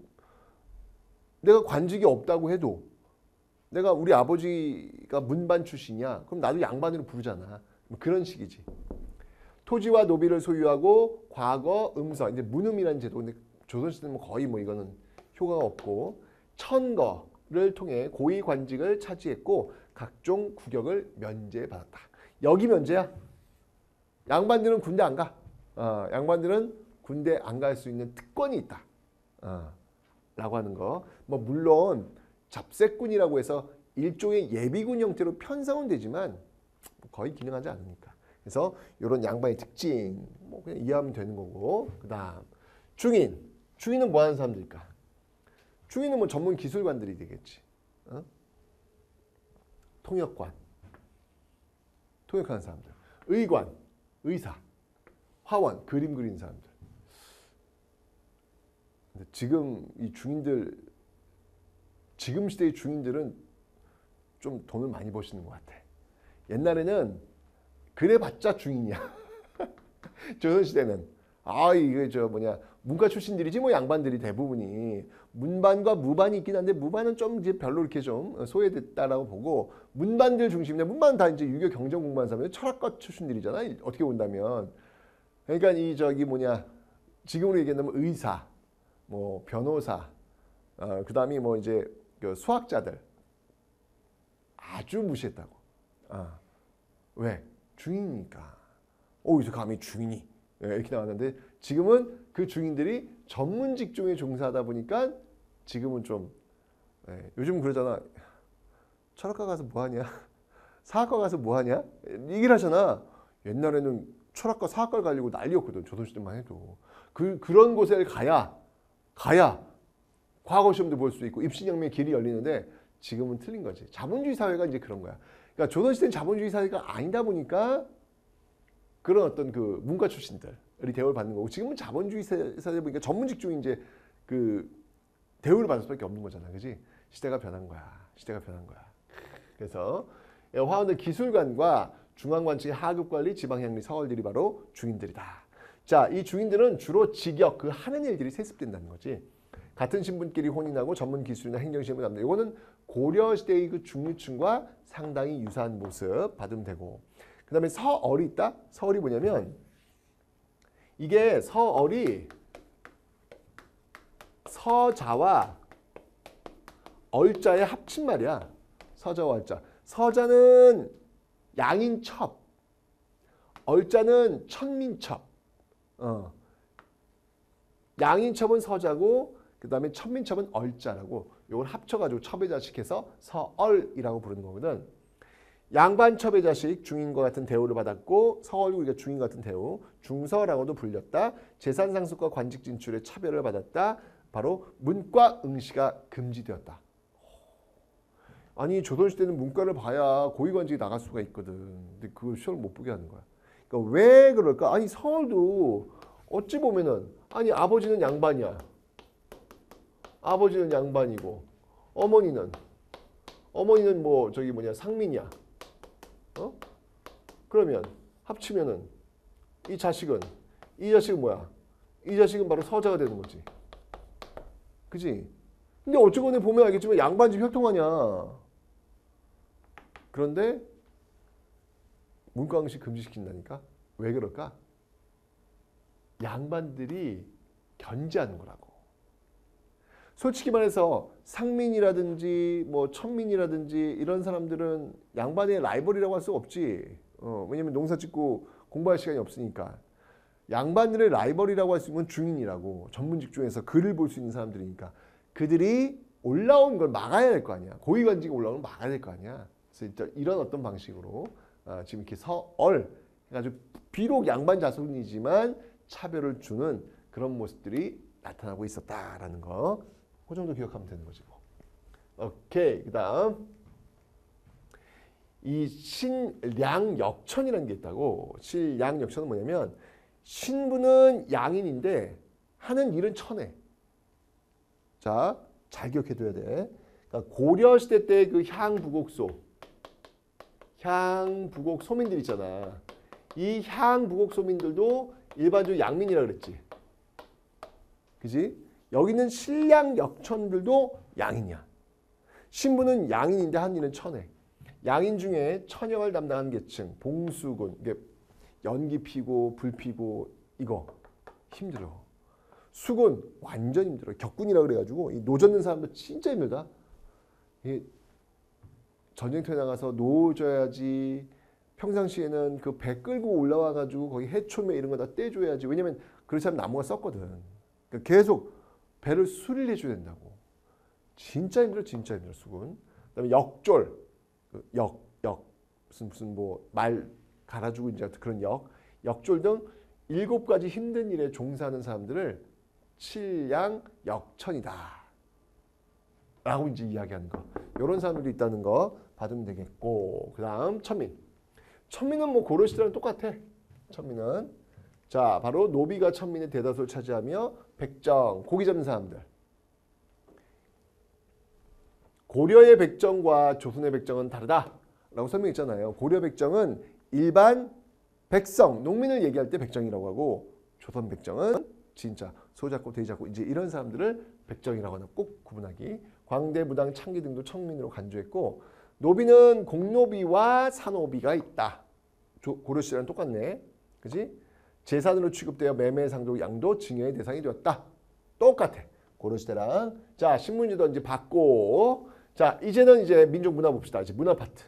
Speaker 1: 내가 관직이 없다고 해도 내가 우리 아버지가 문반 출신이야. 그럼 나도 양반으로 부르잖아. 뭐 그런 식이지. 토지와 노비를 소유하고 과거 음서 이제 문음이라는 제도. 근데 조선시대는 거의 뭐 이거는 효과가 없고 천거를 통해 고위 관직을 차지했고 각종 국역을 면제받았다. 여기 면제야. 양반들은 군대 안 가. 양반들은 군대 안 갈 수 있는 특권이 있다. 라고 하는 거. 뭐 물론 잡세꾼이라고 해서 일종의 예비군 형태로 편성은 되지만 거의 기능하지 않으니까. 그래서 이런 양반의 특징 뭐 그냥 이해하면 되는 거고. 그다음 중인. 중인은 뭐 하는 사람들일까? 중인은 뭐 전문 기술관들이 되겠지. 통역관. 통역하는 사람들. 의관. 의사. 화원. 그림 그리는 사람들. 근데 지금 이 중인들 지금 시대의 중인들은 좀 돈을 많이 버시는 것 같아. 옛날에는 그래봤자 중인이야. 조선시대는 이게 문과 출신들이지 뭐 양반들이 대부분이 문반과 무반이 있긴 한데 무반은 좀 이제 별로 이렇게 좀 소외됐다라고 보고 문반들 중심인데 문반은 다 이제 유교 경정 공부한 사람들 철학과 출신들이잖아. 어떻게 본다면 그러니까 지금으로 얘기한다면 의사, 뭐 변호사, 그다음이 뭐 이제 그 수학자들 아주 무시했다고. 왜? 중인이니까. 여기서 감히 중인이 이렇게 나왔는데 지금은 그 중인들이 전문 직종에 종사하다 보니까 지금은 좀 요즘 그러잖아. 철학과 가서 뭐하냐? 사학과 가서 뭐하냐? 얘기를 하잖아. 옛날에는 철학과 사학과를 가려고 난리였거든. 조선시대만 해도. 그런 곳에 가야 과거 시험도 볼 수 있고 입시혁명의 길이 열리는데 지금은 틀린 거지. 자본주의 사회가 이제 그런 거야. 그러니까 조선시대는 자본주의 사회가 아니다 보니까 그런 어떤 그 문과 출신들이 대우를 받는 거고 지금은 자본주의 사회 보니까 전문 직종이 이제 그 대우를 받을 수밖에 없는 거잖아. 그지? 시대가 변한 거야. 시대가 변한 거야. 그래서 화원의 기술관과 중앙관측의 하급관리, 지방향리, 서얼들이 바로 중인들이다. 자, 이 중인들은 주로 직역, 그 하는 일들이 세습된다는 거지. 같은 신분끼리 혼인하고 전문 기술이나 행정시험을 담는 이거는 고려시대의 그 중류층과 상당히 유사한 모습 받으면 되고 그 다음에 서얼이 있다? 서얼이 뭐냐면 이게 서얼이 서자와 얼자의 합친말이야. 서자와 얼자. 서자는 양인첩, 얼자는 천민첩. 양인첩은 서자고 그 다음에 천민첩은 얼자라고 이걸 합쳐가지고 첩의 자식해서 서얼이라고 부르는 거거든. 양반 첩의 자식 중인과 같은 대우를 받았고 서얼도 우리가 중인 같은 대우 중서라고도 불렸다. 재산 상속과 관직 진출에 차별을 받았다. 바로 문과 응시가 금지되었다. 아니 조선시대는 문과를 봐야 고위관직이 나갈 수가 있거든. 근데 그걸 시험을 못 보게 하는 거야. 그러니까 왜 그럴까? 아니 서얼도 어찌 보면은 아니 아버지는 양반이야. 아버지는 양반이고 어머니는 뭐 상민이야. 그러면 합치면은 이 자식은 뭐야? 이 자식은 바로 서자가 되는 거지. 그지? 근데 어쨌거나 보면 알겠지만 양반집 혈통하냐. 그런데 문과응시 금지시킨다니까? 왜 그럴까? 양반들이 견제하는 거라고. 솔직히 말해서 상민이라든지 뭐 천민이라든지 이런 사람들은 양반의 라이벌이라고 할 수 없지. 왜냐면 농사 짓고 공부할 시간이 없으니까. 양반들의 라이벌이라고 할 수 있는 중인이라고 전문 직종에서 글을 볼 수 있는 사람들이니까 그들이 올라온 걸 막아야 될 거 아니야. 고위관직이 올라오는 걸 막아야 될 거 아니야. 그래서 이런 어떤 방식으로 지금 이렇게 서얼 해가지고 비록 양반 자손이지만 차별을 주는 그런 모습들이 나타나고 있었다라는 거. 그 정도 기억하면 되는 거지 뭐. 오케이. 그다음 이 신량역천이라는 게 있다고. 신량역천은 뭐냐면 신부는 양인인데 하는 일은 천해. 자, 잘 기억해둬야 돼. 그러니까 고려시대 때 그 향부곡 소민들 있잖아. 이 향부곡 소민들도 일반적으로 양민이라 그랬지. 그지? 여기 있는 신량역천들도 양인이야. 신부는 양인인데 한인은 천해. 양인 중에 천역을 담당하는 계층, 봉수군, 이게 연기 피고 불 피고 이거 힘들어. 수군 완전 힘들어. 격군이라 그래가지고 이 노 젓는 사람도 진짜 힘들다. 이 전쟁터에 나가서 노져야지. 평상시에는 그 배 끌고 올라와가지고 거기 해초매 이런 거 다 떼줘야지. 왜냐면 그렇지 않으면 나무가 썩거든. 그러니까 계속 배를 수리를 해줘야 된다고. 진짜 힘들어, 진짜 힘들어 수군. 그다음에 역졸, 무슨 뭐 말 갈아주고 이제 그런 역졸 등 7가지 힘든 일에 종사하는 사람들을 칠양 역천이다. 라고 이제 이야기하는 거. 이런 사람들이 있다는 거 받으면 되겠고. 그 다음 천민. 천민은 뭐 고려 시대랑 똑같아. 천민은. 자, 바로 노비가 천민의 대다수를 차지하며 백정, 고기 잡는 사람들. 고려의 백정과 조선의 백정은 다르다. 라고 설명했잖아요. 고려 백정은 일반 백성, 농민을 얘기할 때 백정이라고 하고 조선 백정은 진짜 소잡고 대잡고 이제 이런 사람들을 백정이라고 하는 꼭 구분하기. 광대, 무당, 창기 등도 천민으로 간주했고 노비는 공노비와 사노비가 있다. 고려 시대랑 똑같네. 그지? 재산으로 취급되어 매매, 상도, 양도, 증여의 대상이 되었다. 똑같아. 고려 시대랑. 자, 신문지도 이제 받고. 자, 이제는 이제 민족 문화 봅시다. 이제 문화 파트.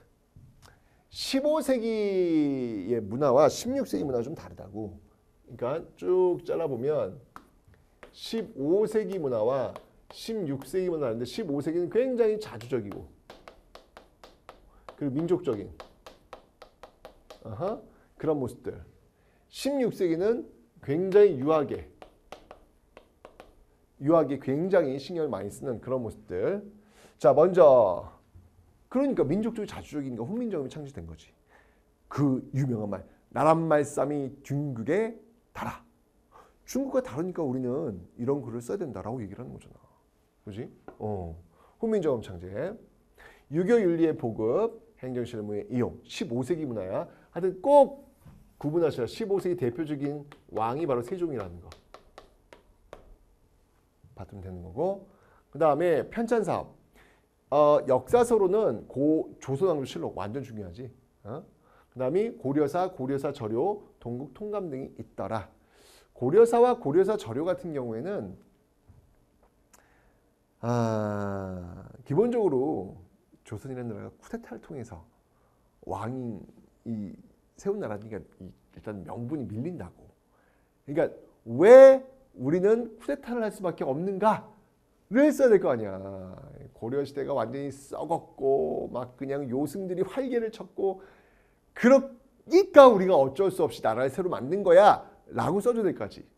Speaker 1: 15세기의 문화와 16세기 문화가 좀 다르다고. 그러니까 쭉 잘라보면 15세기 문화와 16세기 문화가 다른데 15세기는 굉장히 자주적이고 그리고 민족적인 그런 모습들. 16세기는 굉장히 유하게 굉장히 신경을 많이 쓰는 그런 모습들. 자, 먼저 그러니까 민족적이 자주적이니까 훈민정음이 창시된 거지. 그 유명한 말 나란 말싸미 중국에 달아. 중국과 다르니까 우리는 이런 글을 써야 된다라고 얘기를 하는 거잖아. 그지? 훈민정음 창제. 유교윤리의 보급, 행정실무의 이용. 15세기 문화야. 하여튼 꼭 구분하셔야. 15세기 대표적인 왕이 바로 세종이라는 거. 받으면 되는 거고. 그 다음에 편찬사업. 역사서로는 조선왕조실록 완전 중요하지. 그 다음에 고려사, 고려사 저료, 동국 통감 등이 있더라. 고려사와 고려사 저료 같은 경우에는 기본적으로 조선이라는 나라가 쿠데타를 통해서 왕이 세운 나라니까 일단 명분이 밀린다고. 그러니까 왜 우리는 쿠데타를 할 수밖에 없는가를 써야 될 거 아니야. 고려시대가 완전히 썩었고 막 그냥 요승들이 활개를 쳤고 그러니까 우리가 어쩔 수 없이 나라를 새로 만든 거야 라고 써줘야 될 거지.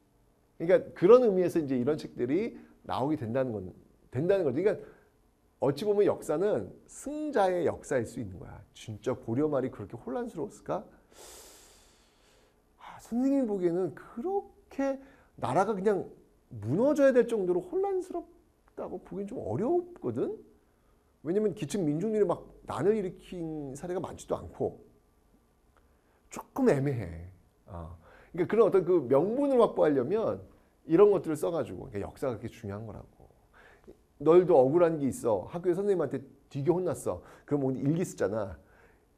Speaker 1: 그러니까 그런 의미에서 이제 이런 책들이 나오게 된다는 거지. 그러니까 어찌 보면 역사는 승자의 역사일 수 있는 거야. 진짜 고려 말이 그렇게 혼란스러웠을까? 선생님이 보기에는 그렇게 나라가 그냥 무너져야 될 정도로 혼란스럽다고 보기엔 좀 어렵거든. 왜냐면 기층 민중들이 막 난을 일으킨 사례가 많지도 않고 조금 애매해. 그러니까 그런 어떤 그 명분을 확보하려면 이런 것들을 써가지고 그러니까 역사가 그렇게 중요한 거라고. 너희도 억울한 게 있어. 학교에 선생님한테 되게 혼났어. 그럼 오늘 일기 쓰잖아.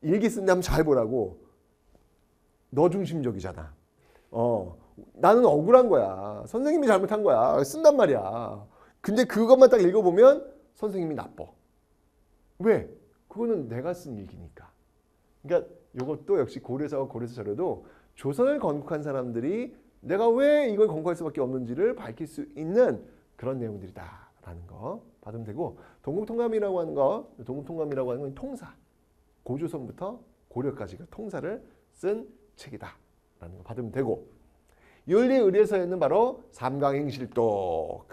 Speaker 1: 일기 쓰는데 한번 잘 보라고. 너 중심적이잖아. 나는 억울한 거야. 선생님이 잘못한 거야. 쓴단 말이야. 근데 그것만 딱 읽어보면 선생님이 나빠. 왜? 그거는 내가 쓴 일기니까. 그러니까 이것도 역시 고려사와 고려사 저료도 조선을 건국한 사람들이 내가 왜 이걸 건국할 수밖에 없는지를 밝힐 수 있는 그런 내용들이다라는 거 받으면 되고, 동국통감이라고 하는 건 통사. 고조선부터 고려까지가 통사를 쓴 책이다라는 거 받으면 되고, 윤리 의례서에는 바로 삼강행실도,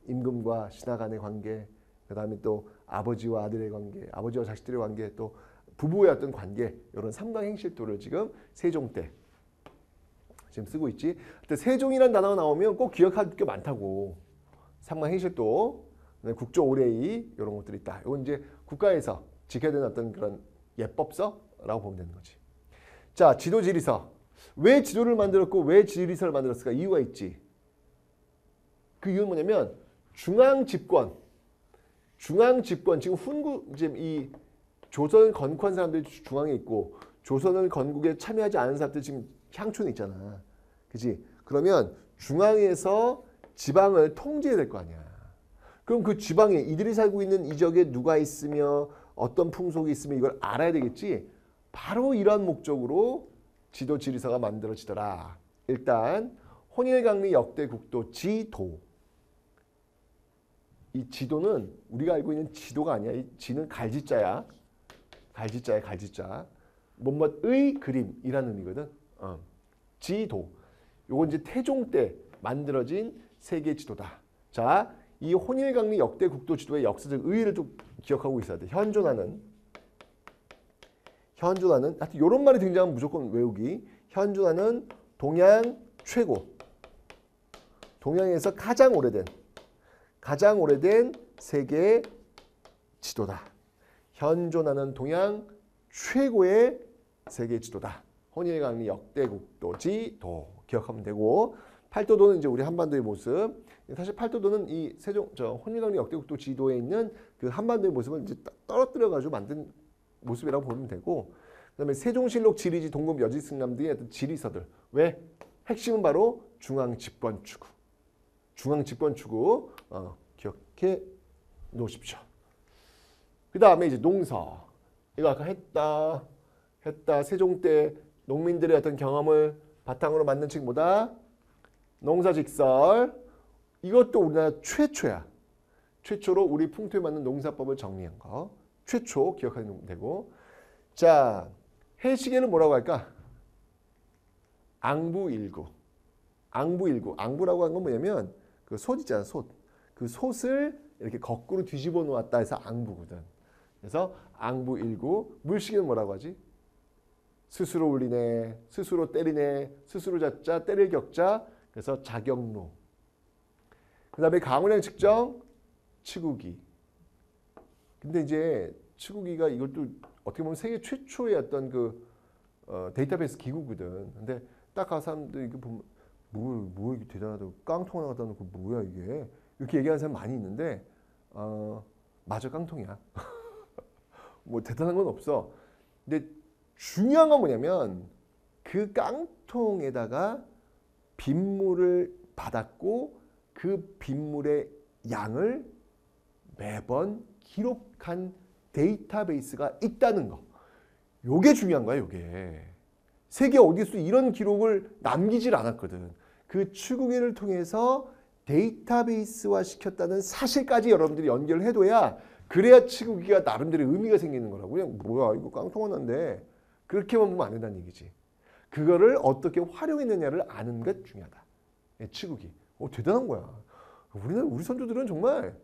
Speaker 1: 임금과 신하 간의 관계, 그 다음에 또 아버지와 아들의 관계, 아버지와 자식들의 관계, 또 부부의 어떤 관계, 이런 삼강행실도를 지금 세종 때 지금 쓰고 있지. 근데 세종이라는 단어가 나오면 꼭 기억할 게 많다고. 삼강행실도, 국조오례이 이런 것들이 있다. 이건 이제 국가에서 지켜야 되는 어떤 그런 예법서라고 보면 되는 거지. 자, 지도지리서. 왜 지도를 만들었고 왜 지리서를 만들었을까? 이유가 있지. 그 이유는 뭐냐면 중앙 집권, 중앙 집권 지금 지금 이 조선을 건국한 사람들이 중앙에 있고 조선을 건국에 참여하지 않은 사람들 지금 향촌에 있잖아. 그지? 그러면 중앙에서 지방을 통제해야 될 거 아니야. 그럼 그 지방에 이들이 살고 있는 이 지역에 누가 있으며 어떤 풍속이 있으며 이걸 알아야 되겠지. 바로 이런 목적으로 지도 지리서가 만들어지더라. 일단 혼일강리 역대 국도 지도. 이 지도는 우리가 알고 있는 지도가 아니야. 이 지는 갈지자야. 갈지자야, 갈지자. 뭐뭐의 그림이라는 의미거든. 지도. 요건 이제 태종 때 만들어진 세계 지도다. 자, 이 혼일강리 역대 국도 지도의 역사적 의의를 좀 기억하고 있어야 돼. 현존하는 하여튼 이런 말이 등장하면 무조건 외우기. 현존하는 동양 최고. 동양에서 가장 오래된 세계 지도다. 현존하는 동양 최고의 세계 지도다. 혼일강리 역대 국도 지도 기억하면 되고, 팔도도는 이제 우리 한반도의 모습. 사실 팔도도는 이 혼일강리 역대 국도 지도에 있는 그 한반도의 모습을 이제 떨어뜨려 가지고 만든 모습이라고 보면 되고, 그다음에 세종실록, 지리지, 동급, 여지승남 등의 어떤 지리서들. 왜? 핵심은 바로 중앙 집권 추구. 중앙 집권 추구 기억해 놓으십시오. 그 다음에 이제 농서. 이거 아까 했다. 세종 때 농민들의 어떤 경험을 바탕으로 만든 책 뭐다? 농사직설. 이것도 우리나라 최초야. 최초로 우리 풍토에 맞는 농사법을 정리한 거. 최초 기억하면 되고. 자, 해시계는 뭐라고 할까? 앙부일구. 앙부라고 하는 건 뭐냐면 그 솥 있잖아, 솥. 그 솥을 이렇게 거꾸로 뒤집어 놓았다 해서 앙부거든. 그래서 앙부일구. 물시계는 뭐라고 하지? 스스로 울리네, 스스로 때리네, 스스로 잡자, 때릴 격자. 그래서 자격로. 그 다음에 강운량 측정, 치구기. 근데 이제 치구기가 이것도 어떻게 보면 세계 최초의 어떤 그 데이터베이스 기구거든. 근데 딱 가서 사람들이 이거 보면 뭐 이게 대단하다고 깡통 하나 갖다 놓고 뭐야 이게 이렇게 얘기하는 사람 많이 있는데 맞아, 깡통이야. 뭐 대단한 건 없어. 근데 중요한 건 뭐냐면 그 깡통에다가 빗물을 받았고 그 빗물의 양을 매번 기록한 데이터베이스가 있다는 거. 요게 중요한 거야, 요게. 세계 어디서 이런 기록을 남기질 않았거든. 그 추구기를 통해서 데이터베이스화 시켰다는 사실까지 여러분들이 연결을 해둬야 그래야 추구기가 나름대로 의미가 생기는 거라고. 그냥 뭐야 이거 깡통 하나인데 그렇게만 보면 안 된다는 얘기지. 그거를 어떻게 활용했느냐를 아는 게 중요하다. 추구기. 대단한 거야. 우리 선조들은 정말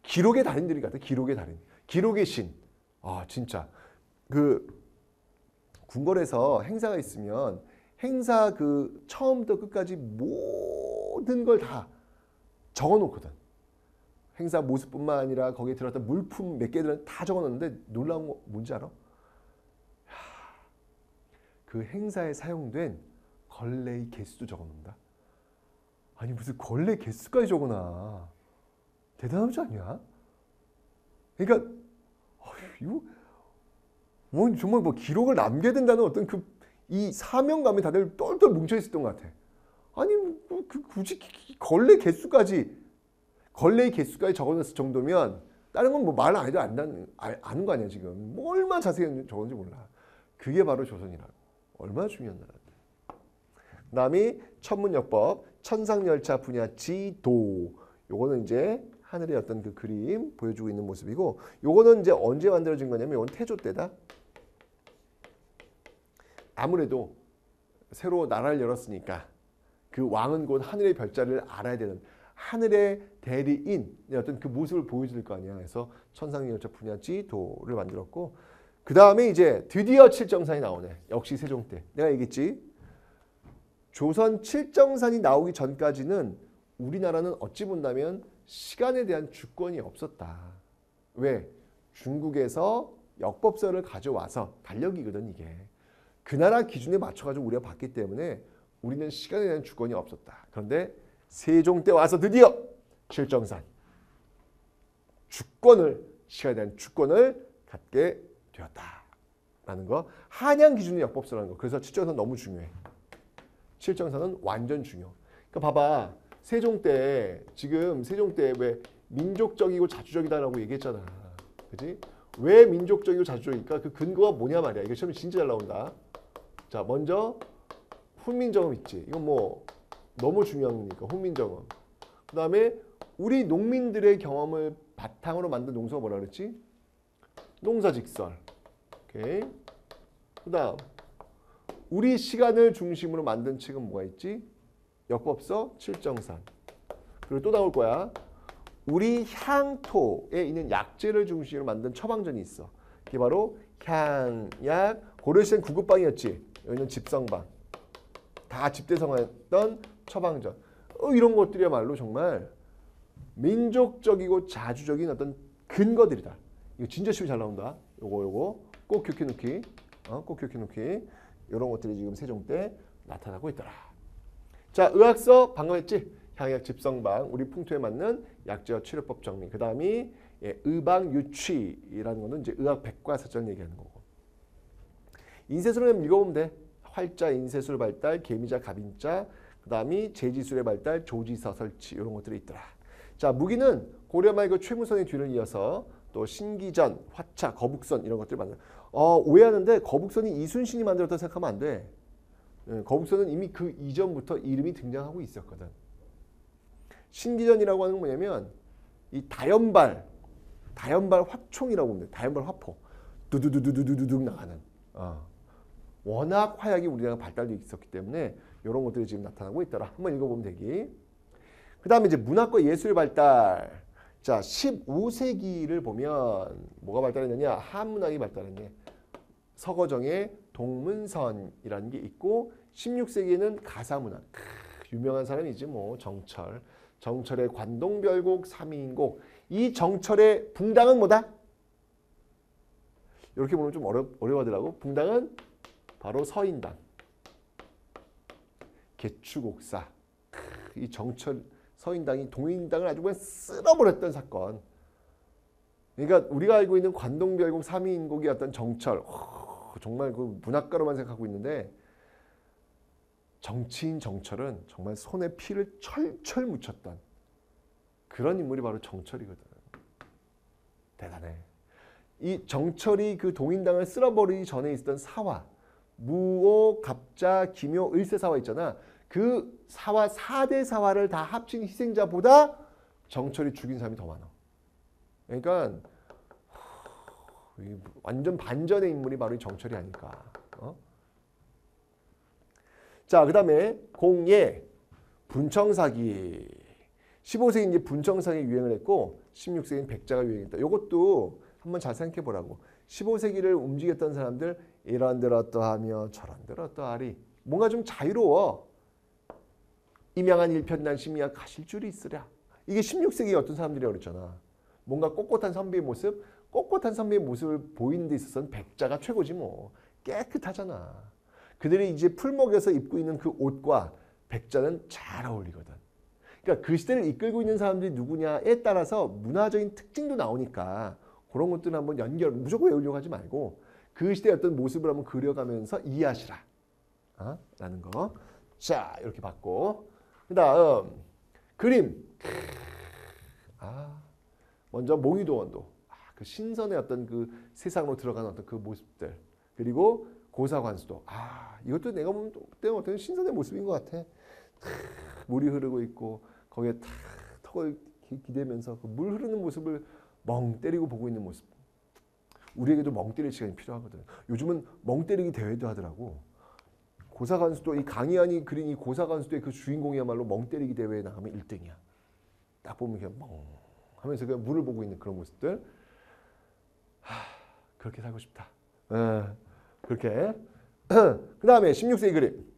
Speaker 1: 기록의 달인들이 같아. 기록의 달인. 기록의 신. 진짜. 그 궁궐에서 행사가 있으면 행사 그 처음부터 끝까지 모든 걸 다 적어 놓거든. 행사 모습뿐만 아니라 거기에 들어갔던 물품 몇 개들은 다 적어 놓는데 놀라운 거 뭔지 알아? 그 행사에 사용된 걸레의 개수도 적어 놓는다. 아니 무슨 걸레 개수까지 적어놔. 대단하지 않냐? 그러니까 이거 정말 뭐 기록을 남겨야 된다는 어떤 이 사명감이 다들 똘똘 뭉쳐 있었던 것 같아. 아니 굳이 걸레의 개수까지 적어놨을 정도면 다른 건 뭐 말 안 해도 아는 거 아니야 지금. 뭐 얼마나 자세히 적었는지 몰라. 그게 바로 조선이라고. 얼마나 중요한 나라인데. 그다음이 천문역법, 천상열차 분야 지도. 요거는 이제 하늘의 어떤 그 그림 보여주고 있는 모습이고, 요거는 이제 언제 만들어진 거냐면 요건 태조 때다. 아무래도 새로 나라를 열었으니까 그 왕은 곧 하늘의 별자를 알아야 되는 하늘의 대리인 어떤 그 모습을 보여줄 거 아니야. 그래서 천상열차 분야 지도를 만들었고, 그 다음에 이제 드디어 칠정산이 나오네. 역시 세종 때. 내가 얘기했지. 조선 칠정산이 나오기 전까지는 우리나라는 어찌 본다면 시간에 대한 주권이 없었다. 왜? 중국에서 역법서를 가져와서 달력이거든 이게. 그 나라 기준에 맞춰가지고 우리가 봤기 때문에 우리는 시간에 대한 주권이 없었다. 그런데 세종 때 와서 드디어 칠정산. 시간에 대한 주권을 갖게 되었다라는 거. 한양 기준의 역법서라는 거. 그래서 칠정선 너무 중요해. 칠정선은 완전 중요. 그러니까 봐봐. 지금 세종 때 왜 민족적이고 자주적이다라고 얘기했잖아. 그지? 왜 민족적이고 자주적일까? 그 근거가 뭐냐 말이야. 이거 시험에 진짜 잘 나온다. 자, 먼저 훈민정음 있지. 이건 뭐 너무 중요한 거니까 훈민정음. 그 다음에 우리 농민들의 경험을 바탕으로 만든 농서가 뭐라 그랬지? 농사직설. 오케이. 그 다음 우리 시간을 중심으로 만든 책은 뭐가 있지? 역법서, 칠정산. 그리고 또 나올 거야. 우리 향토에 있는 약재를 중심으로 만든 처방전이 있어. 그게 바로 향약. 고려시대는 구급방이었지. 여기는 집성방. 다 집대성했던 처방전. 이런 것들이야말로 정말 민족적이고 자주적인 어떤 근거들이다. 이거 진짜 시험이 잘 나온다. 요거 꼭 기억해 놓기. 꼭 기억해 놓기. 이런 것들이 지금 세종 때 나타나고 있더라. 자, 의학서 방금 했지? 향약 집성방, 우리 풍토에 맞는 약재와 치료법 정리. 그 다음이 의방유취라는 거는 이제 의학 백과사전 얘기하는 거고. 인쇄술을 읽어보면 돼. 활자, 인쇄술 발달, 개미자, 갑인자, 그 다음이 제지술의 발달, 조지서 설치 이런 것들이 있더라. 자, 무기는 고려 말고 최무선의 뒤를 이어서 또 신기전, 화차, 거북선 이런 것들을 만들어. 오해하는데 거북선이 이순신이 만들었다고 생각하면 안 돼. 거북선은 이미 그 이전부터 이름이 등장하고 있었거든. 신기전이라고 하는 건 뭐냐면 이 다연발 화총이라고 보면 돼. 다연발 화포. 두두두두두두둑 나가는. 워낙 화약이 우리나라가 발달되어 있었기 때문에 이런 것들이 지금 나타나고 있더라. 한번 읽어보면 되기. 그 다음에 이제 문학과 예술의 발달. 자, 15세기를 보면 뭐가 발달했느냐? 한문학이 발달했네. 서거정의 동문선이라는 게 있고 16세기에는 가사문학. 유명한 사람이지 뭐 정철. 정철의 관동별곡, 삼위인곡. 이 정철의 붕당은 뭐다? 이렇게 보면 좀 어려워하더라고. 붕당은 바로 서인당. 개추곡사. 이 정철 서인당이 동인당을 아주 그냥 쓸어버렸던 사건. 그러니까 우리가 알고 있는 관동별곡, 삼위인곡이 어떤 정철. 정말 그 문학가로만 생각하고 있는데 정치인 정철은 정말 손에 피를 철철 묻혔던 그런 인물이 바로 정철이거든. 대단해. 이 정철이 그 동인당을 쓸어버리기 전에 있었던 사화, 무오, 갑자, 기묘, 을세사화 있잖아. 그 사화 4대 사화를 다 합친 희생자보다 정철이 죽인 사람이 더 많아. 그러니까 완전 반전의 인물이 바로 이 정철이 아닐까. 자, 그 다음에 공예, 분청사기. 15세기 이제 분청사기 유행을 했고 16세기는 백자가 유행했다. 이것도 한번 잘 생각해 보라고. 15세기를 움직였던 사람들 이런들 어떠하며 저런들 어떠하리. 뭔가 좀 자유로워. 임양한 일편단 심리학 가실 줄이 있으랴. 이게 16세기에 어떤 사람들이라고 그랬잖아. 뭔가 꼿꼿한 선비의 모습, 꼿꼿한 선비의 모습을 보이는 데 있어서는 백자가 최고지 뭐. 깨끗하잖아. 그들이 이제 풀목에서 입고 있는 그 옷과 백자는 잘 어울리거든. 그러니까 그 시대를 이끌고 있는 사람들이 누구냐에 따라서 문화적인 특징도 나오니까 그런 것들은 한번 무조건 외우려고 하지 말고 그 시대의 어떤 모습을 한번 그려가면서 이해하시라. 라는 거. 자, 이렇게 봤고. 그 다음, 그림. 먼저 몽유도원도. 그 신선의 어떤 그 세상으로 들어가는 어떤 그 모습들. 그리고 고사관수도. 이것도 내가 보면 때는 어떤 신선의 모습인 것 같아. 물이 흐르고 있고 거기에 탁 턱을 기대면서 그 물 흐르는 모습을 멍 때리고 보고 있는 모습. 우리에게도 멍 때릴 시간이 필요하거든. 요즘은 멍 때리기 대회도 하더라고. 고사관수도 이 강희안이 그린 이 고사관수도의 그 주인공이야말로 멍 때리기 대회에 나가면 1등이야. 딱 보면 그냥 멍 하면서 그냥 물을 보고 있는 그런 모습들. 그렇게 살고 싶다. 그렇게. 그 다음에 16세기 그림.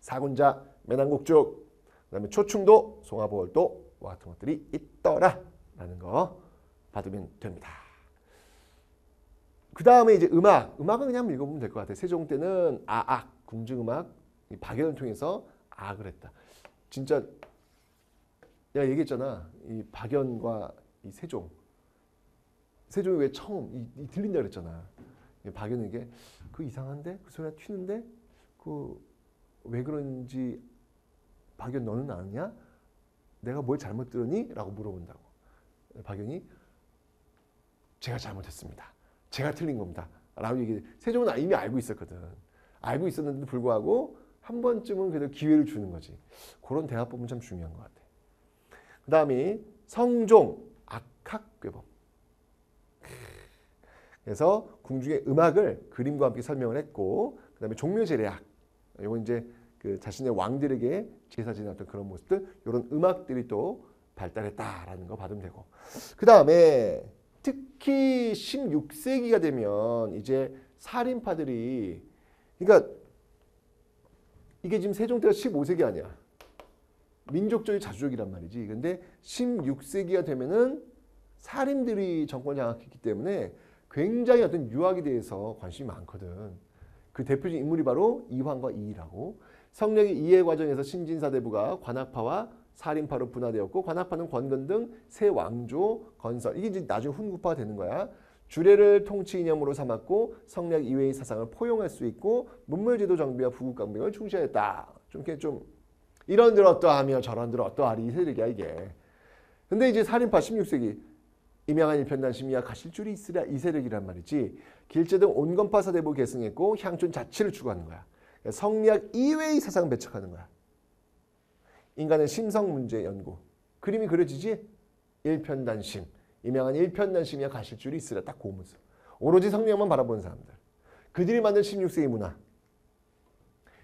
Speaker 1: 사군자, 매난국죽, 그 다음에 초충도, 송화보월도와 같은 것들이 있더라. 라는 거 받으면 됩니다. 그 다음에 이제 음악. 음악은 그냥 읽어보면 될 것 같아요. 세종 때는 아악, 궁중음악, 박연을 통해서 악을 했다. 진짜 내가 얘기했잖아. 이 박연과 이 세종. 세종이 왜 처음 들린다 그랬잖아. 박연에게 그 이상한데 그 소리가 튀는데 그 왜 그런지 박연 너는 아느냐? 내가 뭘 잘못 들었니? 라고 물어본다고. 박연이 제가 잘못했습니다. 제가 틀린 겁니다. 라고 얘기해. 세종은 이미 알고 있었거든. 알고 있었는데도 불구하고 한 번쯤은 그래도 기회를 주는 거지. 그런 대화법은 참 중요한 것 같아. 그 다음에 성종, 악학괴범. 그래서 궁중의 음악을 그림과 함께 설명을 했고, 그 다음에 종묘제례악. 이건 이제 그 자신의 왕들에게 제사 지냈던 그런 모습들, 이런 음악들이 또 발달했다라는 거 받으면 되고. 그 다음에 특히 16세기가 되면 이제 살인파들이, 그러니까 이게 지금 세종 때가 15세기 아니야. 민족주의 자주적이란 말이지. 근데 16세기가 되면은 살인들이 정권을 장악했기 때문에 굉장히 어떤 유학에 대해서 관심이 많거든. 그 대표적인 인물이 바로 이황과 이이라고. 성령의 이해 과정에서 신진사대부가 관악파와 살인파로 분화되었고, 관악파는 권근 등 새 왕조 건설, 이게 이제 나중에 훈구파가 되는 거야. 주례를 통치 이념으로 삼았고 성략 이외의 사상을 포용할 수 있고 문물제도 정비와 부국강병을 중시하였다. 좀 이렇게 좀 이런들 어떠하며 저런들 어떠하리 이 세력이야 이게. 근데 이제 살인파 16세기 임양한 일편단심이야 가실 줄이 있으랴 이 세력이란 말이지. 길제 등 온건파 사대부 계승했고 향촌 자치를 추구하는 거야. 성리학 이외의 사상을 배척하는 거야. 인간의 심성 문제 연구. 그림이 그려지지? 일편단심. 임양한 일편단심이야 가실 줄이 있으랴. 딱 그 모습. 오로지 성리학만 바라보는 사람들. 그들이 만든 16세기 문화.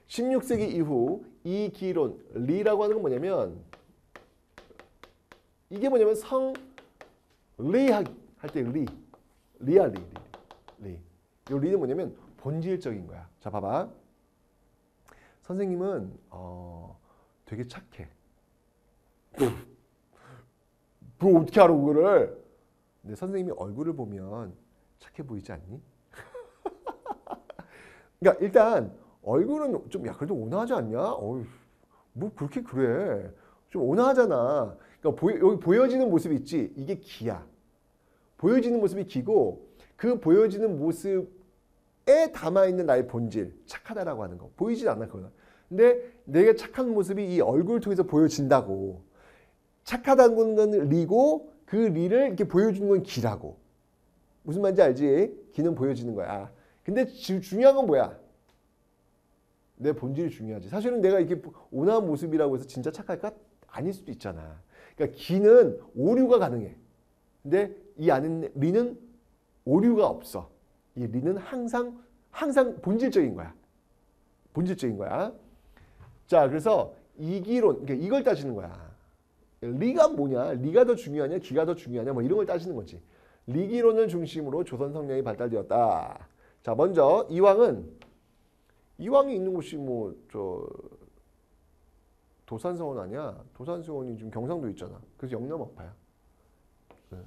Speaker 1: 16세기 이후 이 기론, 리라고 하는 건 뭐냐면 이게 뭐냐면 성리학 할 때 리. 리야 리. 리. 이 리는 뭐냐면 본질적인 거야. 자 봐봐. 선생님은 되게 착해. 뭐 어떻게 알아 그거를? 근데 선생님이 얼굴을 보면 착해 보이지 않니? 그러니까 일단 얼굴은 좀 야 그래도 온화하지 않냐? 어휴, 뭐 그렇게 그래? 좀 온화하잖아. 그러니까 여기 보여지는 모습이 있지. 이게 기야. 보여지는 모습이 기고 그 보여지는 모습에 담아 있는 나의 본질, 착하다라고 하는 거. 보이지 않아 그거는. 근데 내가 착한 모습이 이 얼굴을 통해서 보여진다고. 착하다는 건 리고 그 리를 이렇게 보여주는 건 기라고. 무슨 말인지 알지? 기는 보여지는 거야. 근데 중요한 건 뭐야? 내 본질이 중요하지. 사실은 내가 이렇게 온화한 모습이라고 해서 진짜 착할까? 아닐 수도 있잖아. 그러니까 기는 오류가 가능해. 근데 이 안에 리는 오류가 없어. 이 리는 항상 본질적인 거야. 본질적인 거야. 자, 그래서 이기론, 그러니까 이걸 따지는 거야. 리가 뭐냐? 리가 더 중요하냐? 기가 더 중요하냐? 뭐 이런 걸 따지는 거지. 리기론을 중심으로 조선 성령이 발달되었다. 자, 먼저 이왕이 있는 곳이 뭐 저 도산서원 아니야? 도산서원이 지금 경상도 있잖아. 그래서 영남 학파야.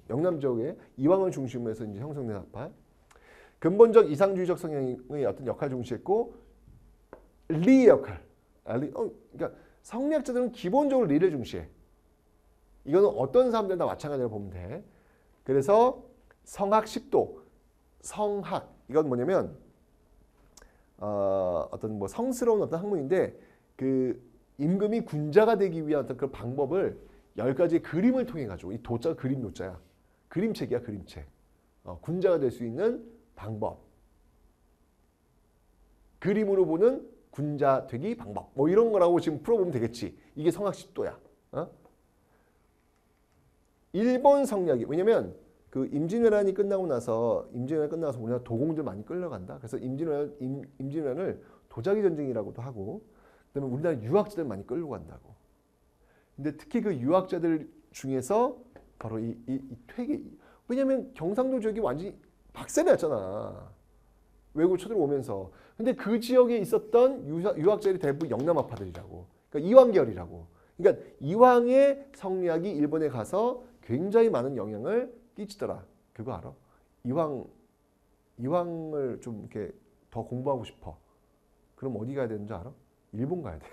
Speaker 1: 영남 지역에 이왕을 중심으로 해서 이제 형성된 학파. 근본적 이상주의적 성향의 어떤 역할을 중시했고 리의 역할. 그러니까 성리학자들은 기본적으로 리를 중시해. 이거는 어떤 사람들나 마찬가지로 보면 돼. 그래서 성학 10도, 성학 이건 뭐냐면 어떤 뭐 성스러운 어떤 학문인데 그 임금이 군자가 되기 위한 어떤 그 방법을 10가지의 그림을 통해 가지고 이 도자가 그림 노자야. 그림책이야 그림책. 군자가 될 수 있는 방법. 그림으로 보는 군자 되기 방법. 뭐 이런 거라고 지금 풀어보면 되겠지. 이게 성학 10도야. 일본 성리학이 왜냐면 그 임진왜란이 끝나고 나서 우리나라 도공들 많이 끌려간다. 그래서 임진왜란을 도자기 전쟁이라고도 하고 그다음에 우리나라 유학자들 많이 끌고 간다고. 근데 특히 그 유학자들 중에서 바로 이 퇴계 왜냐면 경상도 지역이 완전히 박살났잖아. 외국 쳐들어오면서. 근데 그 지역에 있었던 유학자들이 대부분 영남학파들이라고. 그러니까 이황계열이라고. 그러니까 이황의 성리학이 일본에 가서 굉장히 많은 영향을 끼치더라. 그거 알아? 이황을 좀 이렇게 더 공부하고 싶어. 그럼 어디 가야 되는 줄 알아? 일본 가야 돼.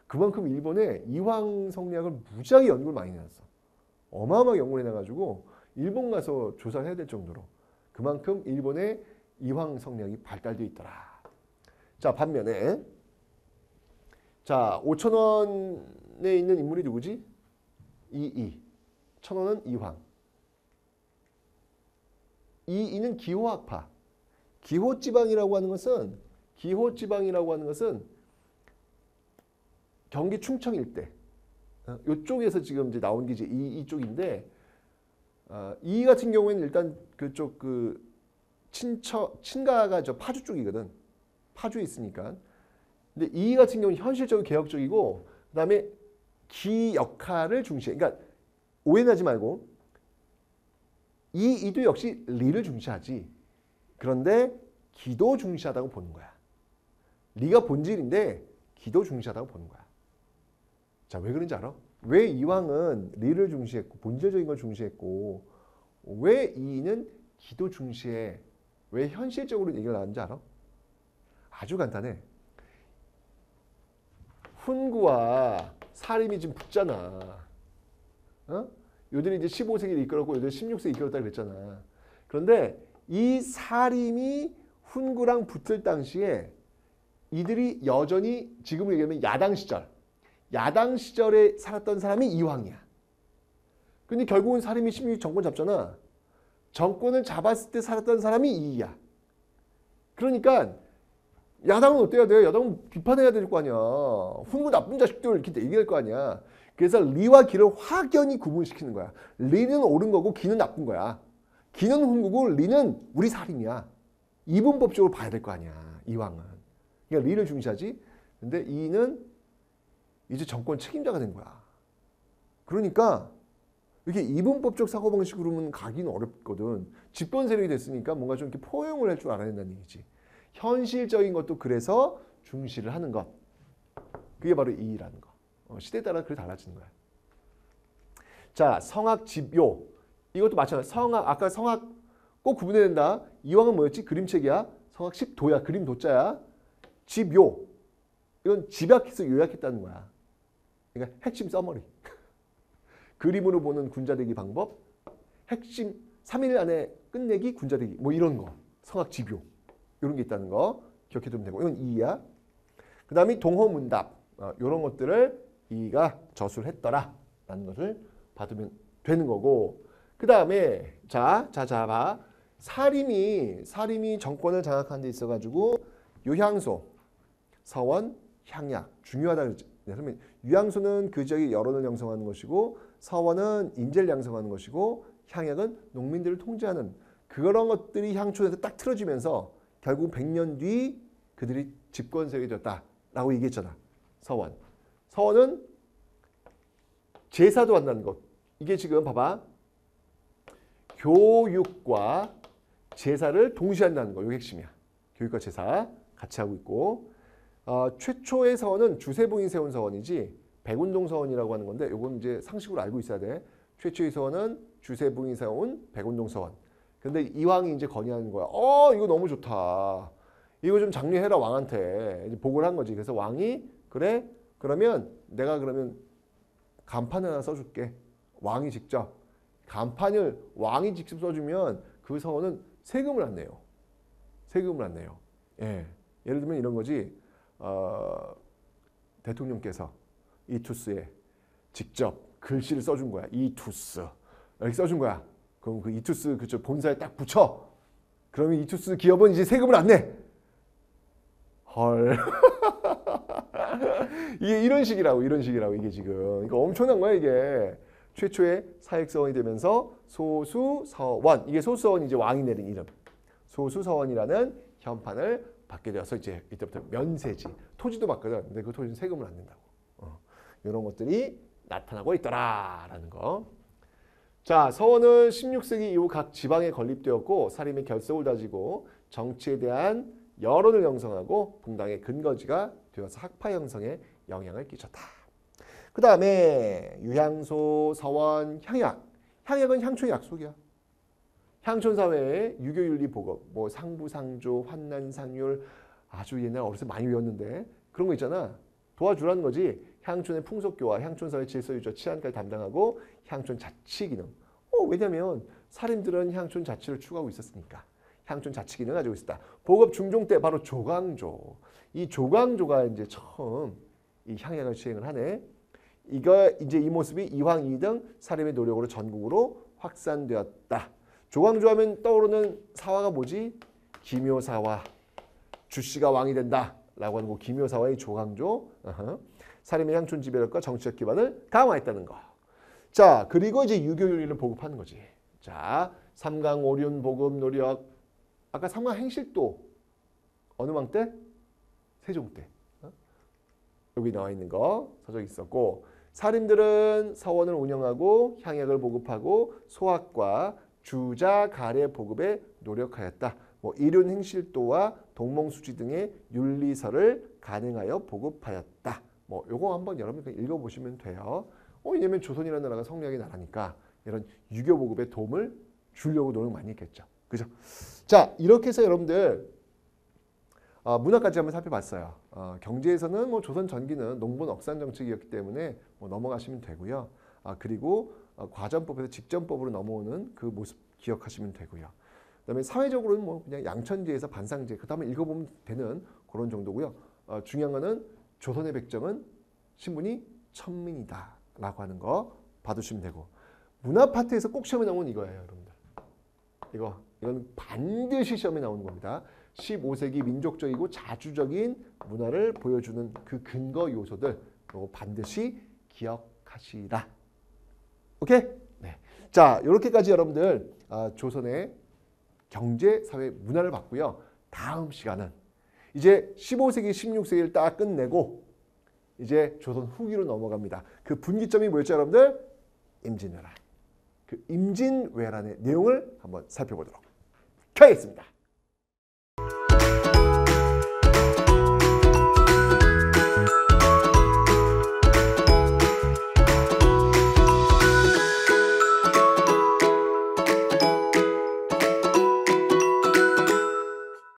Speaker 1: 그만큼 일본에 이황 성리학을 무지하게 연구를 많이 해놨어. 어마어마하게 연구를 해놔가지고 일본 가서 조사를 해야 될 정도로 그만큼 일본의 이황 성량이 발달되어 있더라. 자, 반면에 자 5,000원에 있는 인물이 누구지? 이이. 1,000원은 이황. 이이는 기호학파. 기호지방이라고 하는 것은 경기 충청 일대. 이쪽에서 지금 이제 나온 게 이제 이쪽인데 이 같은 경우에는 일단 그쪽 그 친가가 저 파주 쪽이거든. 파주에 있으니까. 근데 이 같은 경우는 현실적으로 개혁적이고 그다음에 기 역할을 중시해. 그러니까 오해하지 말고 이도 역시 리를 중시하지. 그런데 기도 중시하다고 보는 거야. 리가 본질인데 기도 중시하다고 보는 거야. 자, 왜 그런지 알아? 왜 이왕은 리를 중시했고 본질적인 걸 중시했고 왜 이는 기도 중시해? 왜 현실적으로 얘기를 하는지 알아? 아주 간단해. 훈구와 사림이 지금 붙잖아. 어? 요들이 이제 15세기를 이끌었고 요들이 16세기 이끌었다 그랬잖아. 그런데 이 사림이 훈구랑 붙을 당시에 이들이 여전히 지금으로 얘기하면 야당 시절에 살았던 사람이 이황이야. 근데 결국은 사림이 16 정권 잡잖아. 정권을 잡았을 때 살았던 사람이 이이야. 그러니까 야당은 어때야 돼? 야당은 비판해야 될 거 아니야. 훈구 나쁜 자식들 이렇게 얘기할 거 아니야. 그래서 리와 기를 확연히 구분시키는 거야. 리는 옳은 거고 기는 나쁜 거야. 기는 훈구고 리는 우리 사림이야. 이분법적으로 봐야 될 거 아니야. 이왕은. 그러니까 리를 중시하지. 근데 이는 이제 정권 책임자가 된 거야. 그러니까 이렇게 이분법적 사고방식으로는 가기는 어렵거든. 집권 세력이 됐으니까 뭔가 좀 이렇게 포용을 할 줄 알아야 된다는 얘기지. 현실적인 것도 그래서 중시를 하는 것. 그게 바로 이의라는 거. 시대에 따라 그게 달라지는 거야. 자, 성악 집요. 이것도 마찬가지. 성악, 아까 성악 꼭 구분해야 된다. 이왕은 뭐였지? 그림책이야. 성악 십도야. 그림 도자야. 집요. 이건 집약해서 요약했다는 거야. 그러니까 핵심 써머리. 그림으로 보는 군자되기 방법. 핵심 3일 안에 끝내기 군자되기. 뭐 이런 거. 성악 집요. 이런 게 있다는 거 기억해두면 되고. 이건 이의야. 그 다음에 동호문답. 이런 것들을 이의가 저술을 했더라. 라는 것을 받으면 되는 거고. 그 다음에 자 봐. 사림이 정권을 장악하는 데 있어가지고 유향소, 서원, 향약 중요하다 그랬죠. 그러면 유향소는 그 지역의 여론을 형성하는 것이고 서원은 인재를 양성하는 것이고 향약은 농민들을 통제하는 그런 것들이 향촌에서 딱 틀어지면서 결국 100년 뒤 그들이 집권 세력이 되었다라고 얘기했잖아. 서원은 제사도 한다는 것. 이게 지금 봐봐. 교육과 제사를 동시에 한다는 거. 이게 핵심이야. 교육과 제사 같이 하고 있고 최초의 서원은 주세봉이 세운 서원이지 백운동 서원이라고 하는 건데 이건 이제 상식으로 알고 있어야 돼. 최초의 서원은 주세봉이 세운 백운동 서원. 근데 이왕이 이제 건의하는 거야. 이거 너무 좋다. 이거 좀 장려해라 왕한테. 이제 보고를 한 거지. 그래서 왕이 그래? 그러면 내가 그러면 간판 하나 써줄게. 왕이 직접. 간판을 왕이 직접 써주면 그 서원은 세금을 안 내요. 예. 예를 들면 이런 거지. 대통령께서 이투스에 직접 글씨를 써준 거야. 이투스. 이렇게 써준 거야. 그럼 그 이투스 그쪽 본사에 딱 붙여. 그러면 이투스 기업은 이제 세금을 안 내. 헐. 이게 이런 식이라고 이게 지금. 그러니까 엄청난 거야 이게. 최초의 사익서원이 되면서 소수서원. 이게 소수서원이 이제 왕이 내린 이름. 소수서원이라는 현판을 받게 되어서 이제 이때부터 면세지. 토지도 받거든. 근데 그 토지는 세금을 안 낸다고. 이런 것들이 나타나고 있더라라는 거. 자, 서원은 16세기 이후 각 지방에 건립되었고 사림의 결속을 다지고 정치에 대한 여론을 형성하고 분당의 근거지가 되어서 학파 형성에 영향을 끼쳤다. 그 다음에 유향소, 서원, 향약. 향약은 향촌의 약속이야. 향촌 사회의 유교윤리 보급, 뭐 상부상조, 환난상률 아주 옛날 어렸을 때 많이 외웠는데 그런 거 있잖아. 도와주라는 거지. 향촌의 풍속교화, 향촌 사회 질서 유지, 치안까지 담당하고 향촌 자치 기능. 왜냐면 사림들은 향촌 자치를 추구하고 있었으니까 향촌 자치 기능을 가지고 있었다. 보급 중종 때 바로 조광조. 이 조광조가 이제 처음 이 향약을 시행을 하네. 이제 이 모습이 이황 2등 사림의 노력으로 전국으로 확산되었다. 조광조 하면 떠오르는 사화가 뭐지? 기묘사화. 주씨가 왕이 된다 라고 하는 거 기묘사화의 조광조. 사림의 향촌 지배력과 정치적 기반을 강화했다는 거. 자, 그리고 이제 유교윤리를 보급하는 거지. 자, 삼강오륜 보급 노력. 아까 삼강 행실도 어느 왕 때? 세종 때. 여기 나와 있는 거 서적이 있었고, 사림들은 서원을 운영하고 향약을 보급하고 소학과 주자 가래 보급에 노력하였다. 뭐 이륜 행실도와 동몽수지 등의 윤리서를 가능하여 보급하였다. 뭐 요거 한번 여러분 읽어보시면 돼요. 왜냐면 조선이라는 나라가 성리학의 나라니까 이런 유교 보급에 도움을 주려고 노력 많이 했겠죠. 그죠? 자, 이렇게 해서 여러분들 문화까지 한번 살펴봤어요. 경제에서는 뭐 조선 전기는 농본 억산 정책이었기 때문에 뭐 넘어가시면 되고요. 그리고 과전법에서 직전법으로 넘어오는 그 모습 기억하시면 되고요. 그다음에 사회적으로는 뭐 그냥 양천지에서 반상제, 그 다음에 읽어보면 되는 그런 정도고요. 중요한 거는 조선의 백정은 신분이 천민이다라고 하는 거 봐두시면 되고, 문화 파트에서 꼭 시험에 나오는 이거예요, 여러분들. 이건 반드시 시험에 나오는 겁니다. 15세기 민족적이고 자주적인 문화를 보여주는 그 근거 요소들 이거 반드시 기억하시라. 오케이? 네. 자, 이렇게까지 여러분들 조선의 경제, 사회, 문화를 봤고요. 다음 시간은 이제 15세기, 16세기를 딱 끝내고 이제 조선 후기로 넘어갑니다. 그 분기점이 뭐였죠, 여러분들? 임진왜란. 그 임진왜란의 내용을 한번 살펴보도록 하겠습니다.